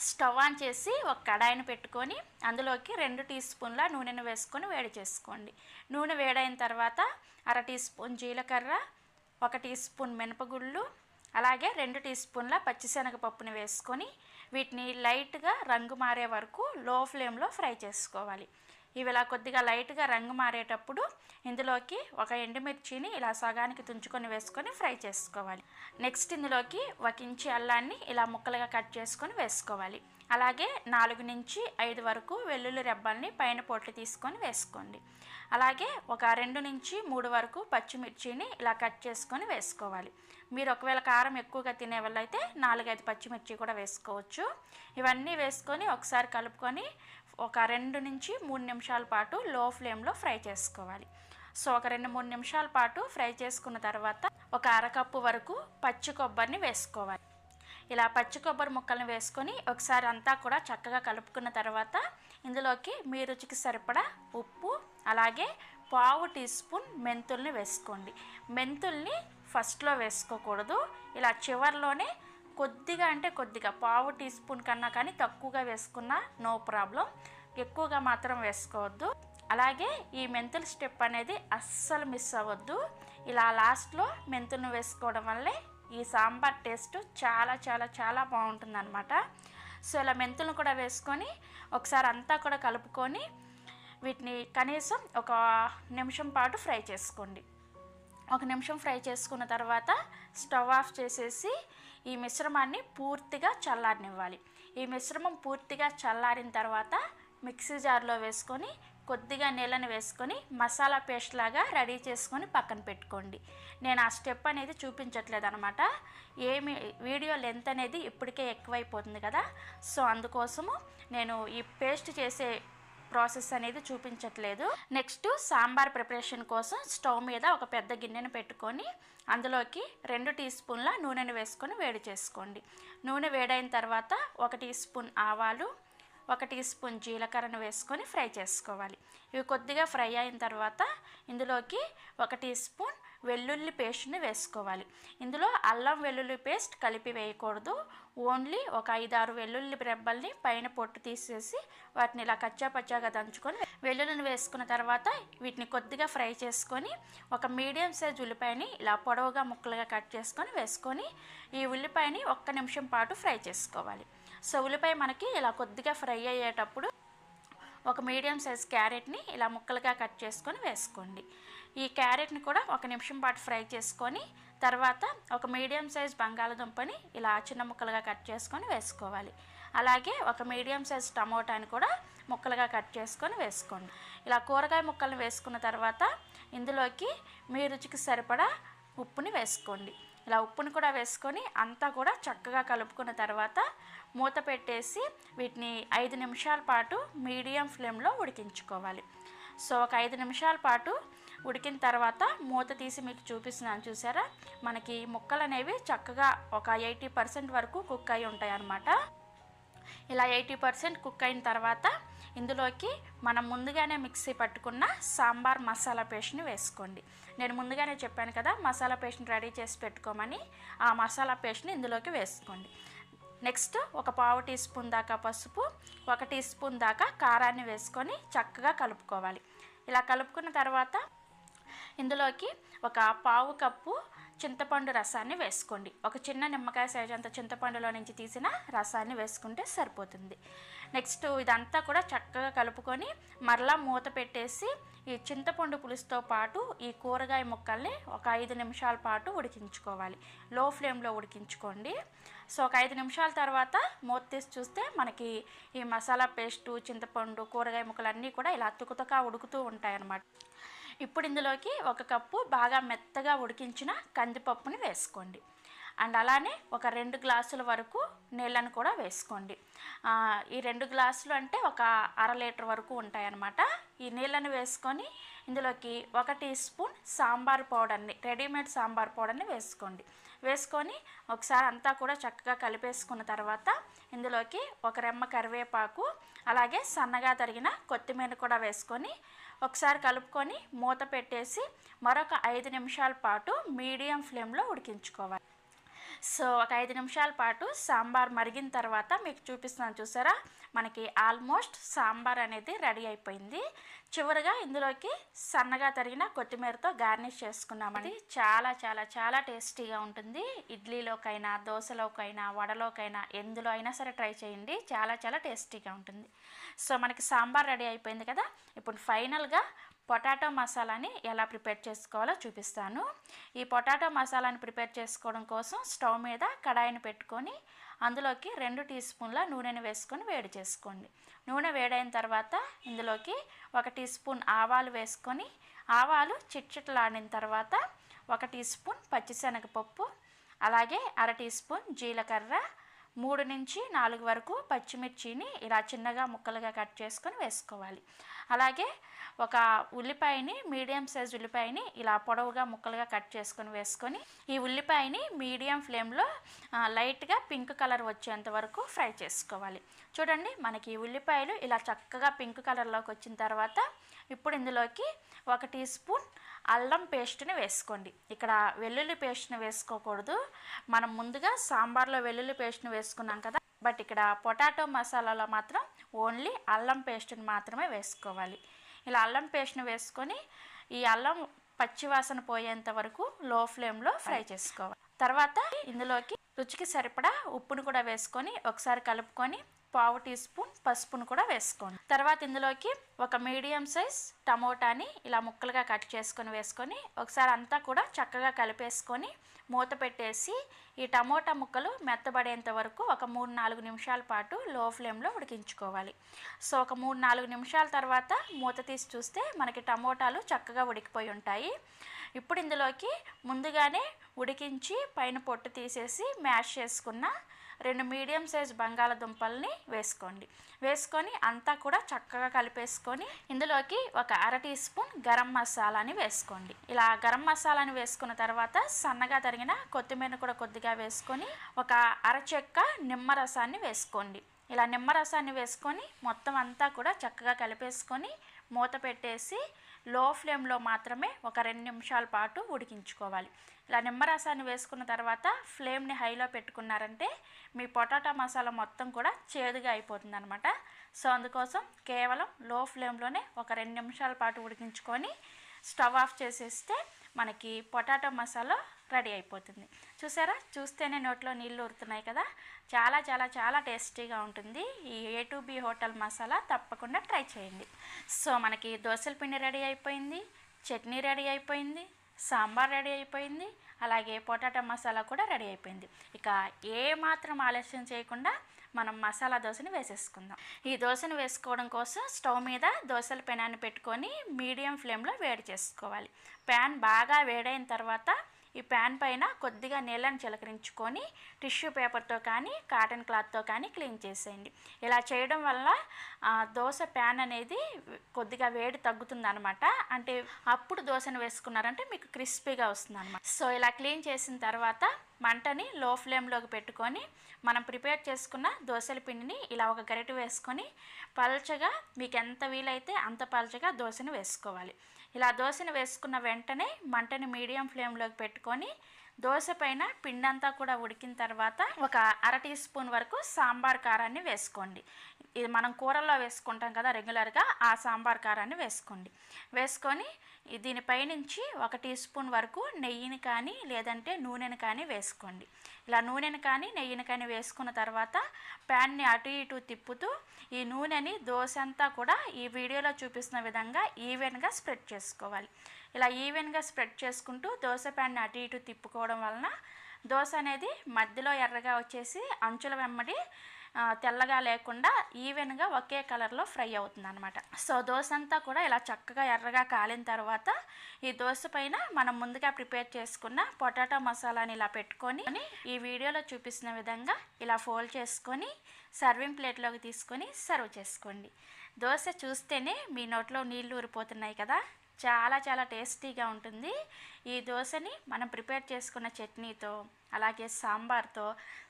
స్టవ్ ఆన్ చేసి ఒక కడాయిని పెట్టుకొని అందులోకి 2 టీ స్పూన్ల నూనెను వేసుకొని వేడి చేసుకోండి. నూనె వేడైన తర్వాత 1/2 టీ స్పూన్ జీలకర్ర, 1 టీ స్పూన్ మినపగుళ్ళు, అలాగే 2 టీ స్పూన్ల పచ్చిశనగపప్పుని వేసుకొని వీటిని లైట్గా రంగు మారే వరకు లో ఫ్లేమ్లో ఫ్రై చేసుకోవాలి. ఇవి ఇలా కొద్దిగా లైట్గా రంగు మారేటప్పుడు ఇందులోకి ఒక ఎండుమిర్చిని ఇలా సగానికి తుంచుకొని వేసుకొని ఫ్రై చేసుకోవాలి. నెక్స్ట్ ఇందులోకి 1 ఇంచి అల్లాన్ని ఇలా ముక్కలుగా కట్ చేసుకొని వేసుకోవాలి. అలాగే 4 నుంచి 5 వరకు వెల్లుల్లి రెబ్బల్ని పైన పొట్లు తీసుకొని వేసుకోండి. అలాగే ఒక 2 నుంచి 3 వరకు పచ్చిమిర్చిని ఇలా కట్ చేసుకొని వేసుకోవాలి. మీరు ఒకవేళ కారం ఎక్కువగా తినే వాళ్ళైతే 4-5 పచ్చిమిర్చి కూడా వేసుకోవచ్చు. ఇవన్నీ వేసుకొని ఒకసారి కలుపుకొని ఒక 2 నుంచి 3 నిమిషాల పాటు లో ఫ్లేమ్లో ఫ్రై చేసుకోవాలి. సో ఒక 2-3 నిమిషాల పాటు ఫ్రై చేసుకున్న తర్వాత ఒక 1/2 కప్పు వరకు పచ్చి కొబ్బరిని వేసుకోవాలి. ఇలా పచ్చి కొబ్బరి ముక్కలను వేసుకొని ఒకసారి అంతా కూడా చక్కగా కలుపుకున్న తర్వాత ఇందులోకి మీ రుచికి సరిపడా ఉప్పు, అలాగే 1/4 టీ స్పూన్ మెంతుల్ని వేసుకోండి. మెంతుల్ని ఫస్ట్లో వేసుకోకూడదు, ఇలా చివర్లోనే కొద్దిగా అంటే కొద్దిగా 1/4 టీ స్పూన్ కన్నా కానీ తక్కువగా వేసుకున్నా నో ప్రాబ్లం, ఎక్కువగా మాత్రం వేసుకోవద్దు. అలాగే ఈ మెంతుల స్టెప్ అనేది అస్సలు మిస్ అవ్వద్దు. ఇలా లాస్ట్లో మెంతులను వేసుకోవడం వల్లే ఈ సాంబార్ టేస్ట్ చాలా చాలా చాలా బాగుంటుందన్నమాట. సో ఇలా మెంతులను కూడా వేసుకొని ఒకసారి అంతా కూడా కలుపుకొని వీటిని కనీసం 1 నిమిషం పాటు ఫ్రై చేసుకోండి. 1 నిమిషం ఫ్రై చేసుకున్న తర్వాత స్టవ్ ఆఫ్ చేసేసి ఈ మిశ్రమాన్ని పూర్తిగా చల్లారనివ్వాలి. ఈ మిశ్రమం పూర్తిగా చల్లారిన తర్వాత మిక్సీ జార్లో వేసుకొని కొద్దిగా నీళ్ళని వేసుకొని మసాలా పేస్ట్ లాగా రెడీ చేసుకొని పక్కన పెట్టుకోండి. నేను ఆ స్టెప్ అనేది చూపించట్లేదు అనమాట. వీడియో లెంత్ అనేది ఇప్పటికే ఎక్కువైపోతుంది కదా, సో అందుకోసము నేను ఈ పేస్ట్ చేసే ప్రాసెస్ అనేది చూపించట్లేదు. నెక్స్ట్ సాంబార్ ప్రిపరేషన్ కోసం స్టవ్ మీద ఒక పెద్ద గిన్నెను పెట్టుకొని అందులోకి 2 టీ స్పూన్ల నూనెను వేసుకొని వేడి చేసుకోండి. నూనె వేడైన తర్వాత 1 టీ స్పూన్ ఆవాలు, 1 టీ స్పూన్ జీలకర్రను వేసుకొని ఫ్రై చేసుకోవాలి. ఇవి కొద్దిగా ఫ్రై అయిన తర్వాత ఇందులోకి 1 టీ స్పూన్ వెల్లుల్లి పేస్ట్ని వేసుకోవాలి. ఇందులో అల్లం వెల్లుల్లి పేస్ట్ కలిపి వేయకూడదు. ఓన్లీ ఒక 5-6 వెల్లుల్లి రెబ్బల్ని పైన పొట్టు తీసేసి వాటిని ఇలా కచ్చా పచ్చాగా దంచుకొని వెల్లుల్లిని వేసుకున్న తర్వాత వీటిని కొద్దిగా ఫ్రై చేసుకొని ఒక మీడియం సైజ్ ఉల్లిపాయని ఇలా పొడవుగా ముక్కలుగా కట్ చేసుకొని వేసుకొని ఈ ఉల్లిపాయని 1 నిమిషం పాటు ఫ్రై చేసుకోవాలి. సో ఉల్లిపాయ మనకి ఇలా కొద్దిగా ఫ్రై అయ్యేటప్పుడు ఒక మీడియం సైజ్ క్యారెట్ని ఇలా ముక్కలుగా కట్ చేసుకొని వేసుకోండి. ఈ క్యారెట్ని కూడా 1 నిమిషం పాటు ఫ్రై చేసుకొని తర్వాత ఒక మీడియం సైజ్ బంగాళదుంపని ఇలా చిన్న ముక్కలుగా కట్ చేసుకొని వేసుకోవాలి. అలాగే ఒక మీడియం సైజ్ టమోటాని కూడా ముక్కలుగా కట్ చేసుకొని వేసుకోండి. ఇలా కూరగాయ ముక్కలను వేసుకున్న తర్వాత ఇందులోకి మీ రుచికి సరిపడా ఉప్పుని వేసుకోండి. ఇలా ఉప్పుని కూడా వేసుకొని అంతా కూడా చక్కగా కలుపుకున్న తర్వాత మూత పెట్టేసి వీటిని 5 నిమిషాల పాటు మీడియం ఫ్లేమ్లో ఉడికించుకోవాలి. సో ఒక 5 నిమిషాల పాటు ఉడికిన తర్వాత మూత తీసి మీకు చూపిస్తున్నాను, చూసారా? మనకి ముక్కలు అనేవి చక్కగా ఒక 80% వరకు కుక్ అయి ఉంటాయి అన్నమాట. ఇలా 80% కుక్ అయిన తర్వాత ఇందులోకి మనం ముందుగానే మిక్సీ పట్టుకున్న సాంబార్ మసాలా పేస్ట్ని వేసుకోండి. నేను ముందుగానే చెప్పాను కదా మసాలా పేస్ట్ని రెడీ చేసి పెట్టుకోమని. ఆ మసాలా పేస్ట్ని ఇందులోకి వేసుకోండి. నెక్స్ట్ ఒక 1/2 టీ స్పూన్ దాకా పసుపు, 1 టీ స్పూన్ దాకా కారాన్ని వేసుకొని చక్కగా కలుపుకోవాలి. ఇలా కలుపుకున్న తర్వాత ఇందులోకి ఒక 1/2 కప్పు చింతపండు రసాన్ని వేసుకోండి. ఒక చిన్న నిమ్మకాయ సైజు అంత చింతపండులో నుంచి తీసిన రసాన్ని వేసుకుంటే సరిపోతుంది. నెక్స్ట్ ఇదంతా కూడా చక్కగా కలుపుకొని మరలా మూత పెట్టేసి ఈ చింతపండు పులుసుతో పాటు ఈ కూరగాయ ముక్కల్ని ఒక 5 నిమిషాల పాటు ఉడికించుకోవాలి. లో ఫ్లేమ్లో ఉడికించుకోండి. సో ఒక 5 నిమిషాల తర్వాత మూత తీసి చూస్తే మనకి ఈ మసాలా పేస్టు, చింతపండు, కూరగాయ ముక్కలు అన్నీ కూడా ఇలా తుకుతుకా ఉడుకుతూ ఉంటాయి అన్నమాట. ఇప్పుడు ఇందులోకి 1 కప్పు బాగా మెత్తగా ఉడికించిన కందిపప్పుని వేసుకోండి. అండ్ అలానే ఒక 2 గ్లాసుల వరకు నీళ్ళను కూడా వేసుకోండి. ఈ 2 గ్లాసులు అంటే ఒక 1/2 లీటర్ వరకు ఉంటాయన్నమాట. ఈ నీళ్ళని వేసుకొని ఇందులోకి 1 టీ స్పూన్ సాంబార్ పౌడర్ని, రెడీమేడ్ సాంబార్ పౌడర్ని వేసుకోండి. వేసుకొని ఒకసారి అంతా కూడా చక్కగా కలిపేసుకున్న తర్వాత ఇందులోకి 1 రెమ్మ కరివేపాకు, అలాగే సన్నగా తరిగిన కొత్తిమీర కూడా వేసుకొని ఒకసారి కలుపుకొని మూత పెట్టేసి మరొక 5 నిమిషాల పాటు మీడియం ఫ్లేమ్లో ఉడికించుకోవాలి. సో ఒక 5 నిమిషాల పాటు సాంబార్ మరిగిన తర్వాత మీకు చూపిస్తున్నాను, చూసారా? మనకి ఆల్మోస్ట్ సాంబార్ అనేది రెడీ అయిపోయింది. చివరిగా ఇందులోకి సన్నగా తరిగిన కొత్తిమీరతో గార్నిష్ చేసుకున్నామండి. చాలా చాలా చాలా టేస్టీగా ఉంటుంది. ఇడ్లీలోకైనా, దోశలోకైనా, వడలోకైనా, ఎందులో అయినా సరే ట్రై చేయండి. చాలా చాలా టేస్టీగా ఉంటుంది. సో మనకి సాంబార్ రెడీ అయిపోయింది కదా. ఇప్పుడు ఫైనల్గా పొటాటో మసాలాని ఎలా ప్రిపేర్ చేసుకోవాలో చూపిస్తాను. ఈ పొటాటో మసాలాని ప్రిపేర్ చేసుకోవడం కోసం స్టవ్ మీద కడాయిని పెట్టుకొని అందులోకి 2 టీ స్పూన్ల నూనెని వేసుకొని వేడి చేసుకోండి. నూనె వేడైన తర్వాత ఇందులోకి 1 టీ స్పూన్ ఆవాలు వేసుకొని ఆవాలు చిట్చిటలాడిన తర్వాత 1 టీ స్పూన్ పచ్చిశనగపప్పు, అలాగే 1/2 టీ స్పూన్ జీలకర్ర, 3 నుంచి 4 వరకు పచ్చిమిర్చిని ఇలా చిన్నగా ముక్కలుగా కట్ చేసుకొని వేసుకోవాలి. అలాగే ఒక ఉల్లిపాయని, మీడియం సైజ్ ఉల్లిపాయని ఇలా పొడవుగా ముక్కలుగా కట్ చేసుకొని వేసుకొని ఈ ఉల్లిపాయని మీడియం ఫ్లేమ్లో లైట్గా పింక్ కలర్ వచ్చేంత వరకు ఫ్రై చేసుకోవాలి. చూడండి, మనకి ఉల్లిపాయలు ఇలా చక్కగా పింక్ కలర్లోకి వచ్చిన తర్వాత ఇప్పుడు ఇందులోకి 1 టీ స్పూన్ అల్లం పేస్ట్ని వేసుకోండి. ఇక్కడ వెల్లుల్లి పేస్ట్ని వేసుకోకూడదు. మనం ముందుగా సాంబార్లో వెల్లుల్లి పేస్ట్ని వేసుకున్నాం కదా, బట్ ఇక్కడ పొటాటో మసాలాలో మాత్రం ఓన్లీ అల్లం పేస్ట్ని మాత్రమే వేసుకోవాలి. ఇలా అల్లం పేస్ట్ని వేసుకొని ఈ అల్లం పచ్చివాసన పోయేంత వరకు లో ఫ్లేమ్లో ఫ్రై చేసుకోవాలి. తర్వాత ఇందులోకి రుచికి సరిపడా ఉప్పును కూడా వేసుకొని ఒకసారి కలుపుకొని పావు టీ స్పూన్ పసుపును కూడా వేసుకోండి. తర్వాత ఇందులోకి ఒక మీడియం సైజ్ టమోటాని ఇలా ముక్కలుగా కట్ చేసుకొని వేసుకొని ఒకసారి అంతా కూడా చక్కగా కలిపేసుకొని మూత పెట్టేసి ఈ టమోటా ముక్కలు మెత్తబడేంత వరకు ఒక 3-4 నిమిషాల పాటు లో ఫ్లేమ్లో ఉడికించుకోవాలి. సో ఒక 3-4 నిమిషాల తర్వాత మూత తీసి చూస్తే మనకి టమోటాలు చక్కగా ఉడికిపోయి ఉంటాయి. ఇప్పుడు ఇందులోకి ముందుగానే ఉడికించి పైన పొట్టు తీసేసి మ్యాష్ చేసుకున్న 2 మీడియం సైజ్ బంగాళదుంపల్ని వేసుకొని అంతా కూడా చక్కగా కలిపేసుకొని ఇందులోకి ఒక అర టీ స్పూన్ గరం మసాలాని వేసుకోండి. ఇలా గరం మసాలాని వేసుకున్న తర్వాత సన్నగా తరిగిన కొత్తిమీర కూడా కొద్దిగా వేసుకొని ఒక అర చెక్క నిమ్మరసాన్ని వేసుకోండి. ఇలా నిమ్మరసాన్ని వేసుకొని మొత్తం అంతా కూడా చక్కగా కలిపేసుకొని మూత పెట్టేసి లో ఫ్లేమ్లో మాత్రమే ఒక 2 నిమిషాల పాటు ఉడికించుకోవాలి. ఇలా నిమ్మరసాన్ని వేసుకున్న తర్వాత ఫ్లేమ్ని హైలో పెట్టుకున్నారంటే మీ పొటాటో మసాలా మొత్తం కూడా చేదుగా అయిపోతుంది అనమాట. సో అందుకోసం కేవలం లో ఫ్లేమ్లోనే ఒక 2 నిమిషాల పాటు ఉడికించుకొని స్టవ్ ఆఫ్ చేసేస్తే మనకి పొటాటో మసాలా రెడీ అయిపోతుంది. చూసారా, చూస్తేనే నోట్లో నీళ్ళు ఊరుతున్నాయి కదా. చాలా చాలా చాలా టేస్టీగా ఉంటుంది ఈ A2B హోటల్ మసాలా. తప్పకుండా ట్రై చేయండి. సో మనకి దోసల పిండి రెడీ అయిపోయింది, చట్నీ రెడీ అయిపోయింది, సాంబార్ రెడీ అయిపోయింది, అలాగే పొటాటో మసాలా కూడా రెడీ అయిపోయింది. ఇక ఏ మాత్రం ఆలస్యం చేయకుండా మనం మసాలా దోశని వేసేసుకుందాం. ఈ దోశను వేసుకోవడం కోసం స్టవ్ మీద దోశల పెనాన్ని పెట్టుకొని మీడియం ఫ్లేమ్లో వేడి చేసుకోవాలి. ప్యాన్ బాగా వేడైన తర్వాత ఈ ప్యాన్ పైన కొద్దిగా నీళ్ళని చిలకరించుకొని టిష్యూ పేపర్తో కానీ కాటన్ క్లాత్తో కానీ క్లీన్ చేసేయండి. ఇలా చేయడం వల్ల దోశ ప్యాన్ అనేది కొద్దిగా వేడి తగ్గుతుంది అనమాట. అంటే అప్పుడు దోశను వేసుకున్నారంటే మీకు క్రిస్పీగా వస్తుంది అనమాట. సో ఇలా క్లీన్ చేసిన తర్వాత మంటని లో ఫ్లేమ్లోకి పెట్టుకొని మనం ప్రిపేర్ చేసుకున్న దోశల పిండిని ఇలా ఒక గరిటె వేసుకొని పల్చగా మీకు ఎంత వీలైతే అంత పల్చగా దోశను వేసుకోవాలి. ఇలా దోశను వేసుకున్న వెంటనే మంటని మీడియం ఫ్లేమ్లోకి పెట్టుకొని దోశ పైన పిండంతా కూడా ఉడికిన తర్వాత ఒక అర టీ స్పూన్ వరకు సాంబార్ కారాన్ని వేసుకోండి. ఇది మనం కూరల్లో వేసుకుంటాం కదా రెగ్యులర్గా, ఆ సాంబార్ కారాన్ని వేసుకొని దీనిపై నుంచి ఒక టీ స్పూన్ వరకు నెయ్యిని కానీ లేదంటే నూనెని కానీ వేసుకోండి. ఇలా నూనెని కానీ నెయ్యిని కానీ వేసుకున్న తర్వాత ప్యాన్ని అటు ఇటు తిప్పుతూ ఈ నూనెని దోశ అంతా కూడా ఈ వీడియోలో చూపిస్తున్న విధంగా ఈవెన్గా స్ప్రెడ్ చేసుకోవాలి. ఇలా ఈవెన్గా స్ప్రెడ్ చేసుకుంటూ దోశ ప్యాన్ని అటు ఇటు తిప్పుకోవడం వలన దోశ అనేది మధ్యలో ఎర్రగా వచ్చేసి అంచుల వెంబడి తెల్లగా లేకుండా ఈవెన్గా ఒకే కలర్లో ఫ్రై అవుతుంది అనమాట. సో దోశ అంతా కూడా ఇలా చక్కగా ఎర్రగా కాలిన తర్వాత ఈ దోశ పైన మనం ముందుగా ప్రిపేర్ చేసుకున్న పొటాటో మసాలాని ఇలా పెట్టుకొని ఈ వీడియోలో చూపిస్తున్న విధంగా ఇలా ఫోల్డ్ చేసుకొని సర్వింగ్ ప్లేట్లోకి తీసుకొని సర్వ్ చేసుకోండి. దోశ చూస్తేనే మీ నోట్లో నీళ్ళు ఊరిపోతున్నాయి కదా. చాలా చాలా టేస్టీగా ఉంటుంది. ఈ దోశని మనం ప్రిపేర్ చేసుకున్న చట్నీతో అలాగే సాంబార్తో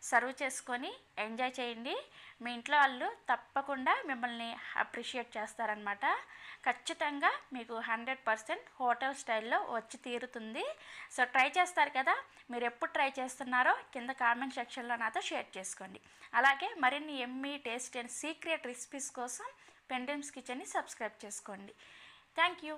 సర్వ్ చేసుకొని ఎంజాయ్ చేయండి. మీ ఇంట్లో వాళ్ళు తప్పకుండా మిమ్మల్ని అప్రిషియేట్ చేస్తారనమాట. ఖచ్చితంగా మీకు 100% హోటల్ స్టైల్లో వచ్చి తీరుతుంది. సో ట్రై చేస్తారు కదా. మీరు ఎప్పుడు ట్రై చేస్తున్నారో కింద కామెంట్ సెక్షన్లో నాతో షేర్ చేసుకోండి. అలాగే మరిన్ని Emmy taste and secret recipes కోసం పెండెమ్స్ కిచెన్ని సబ్స్క్రైబ్ చేసుకోండి. Thank you.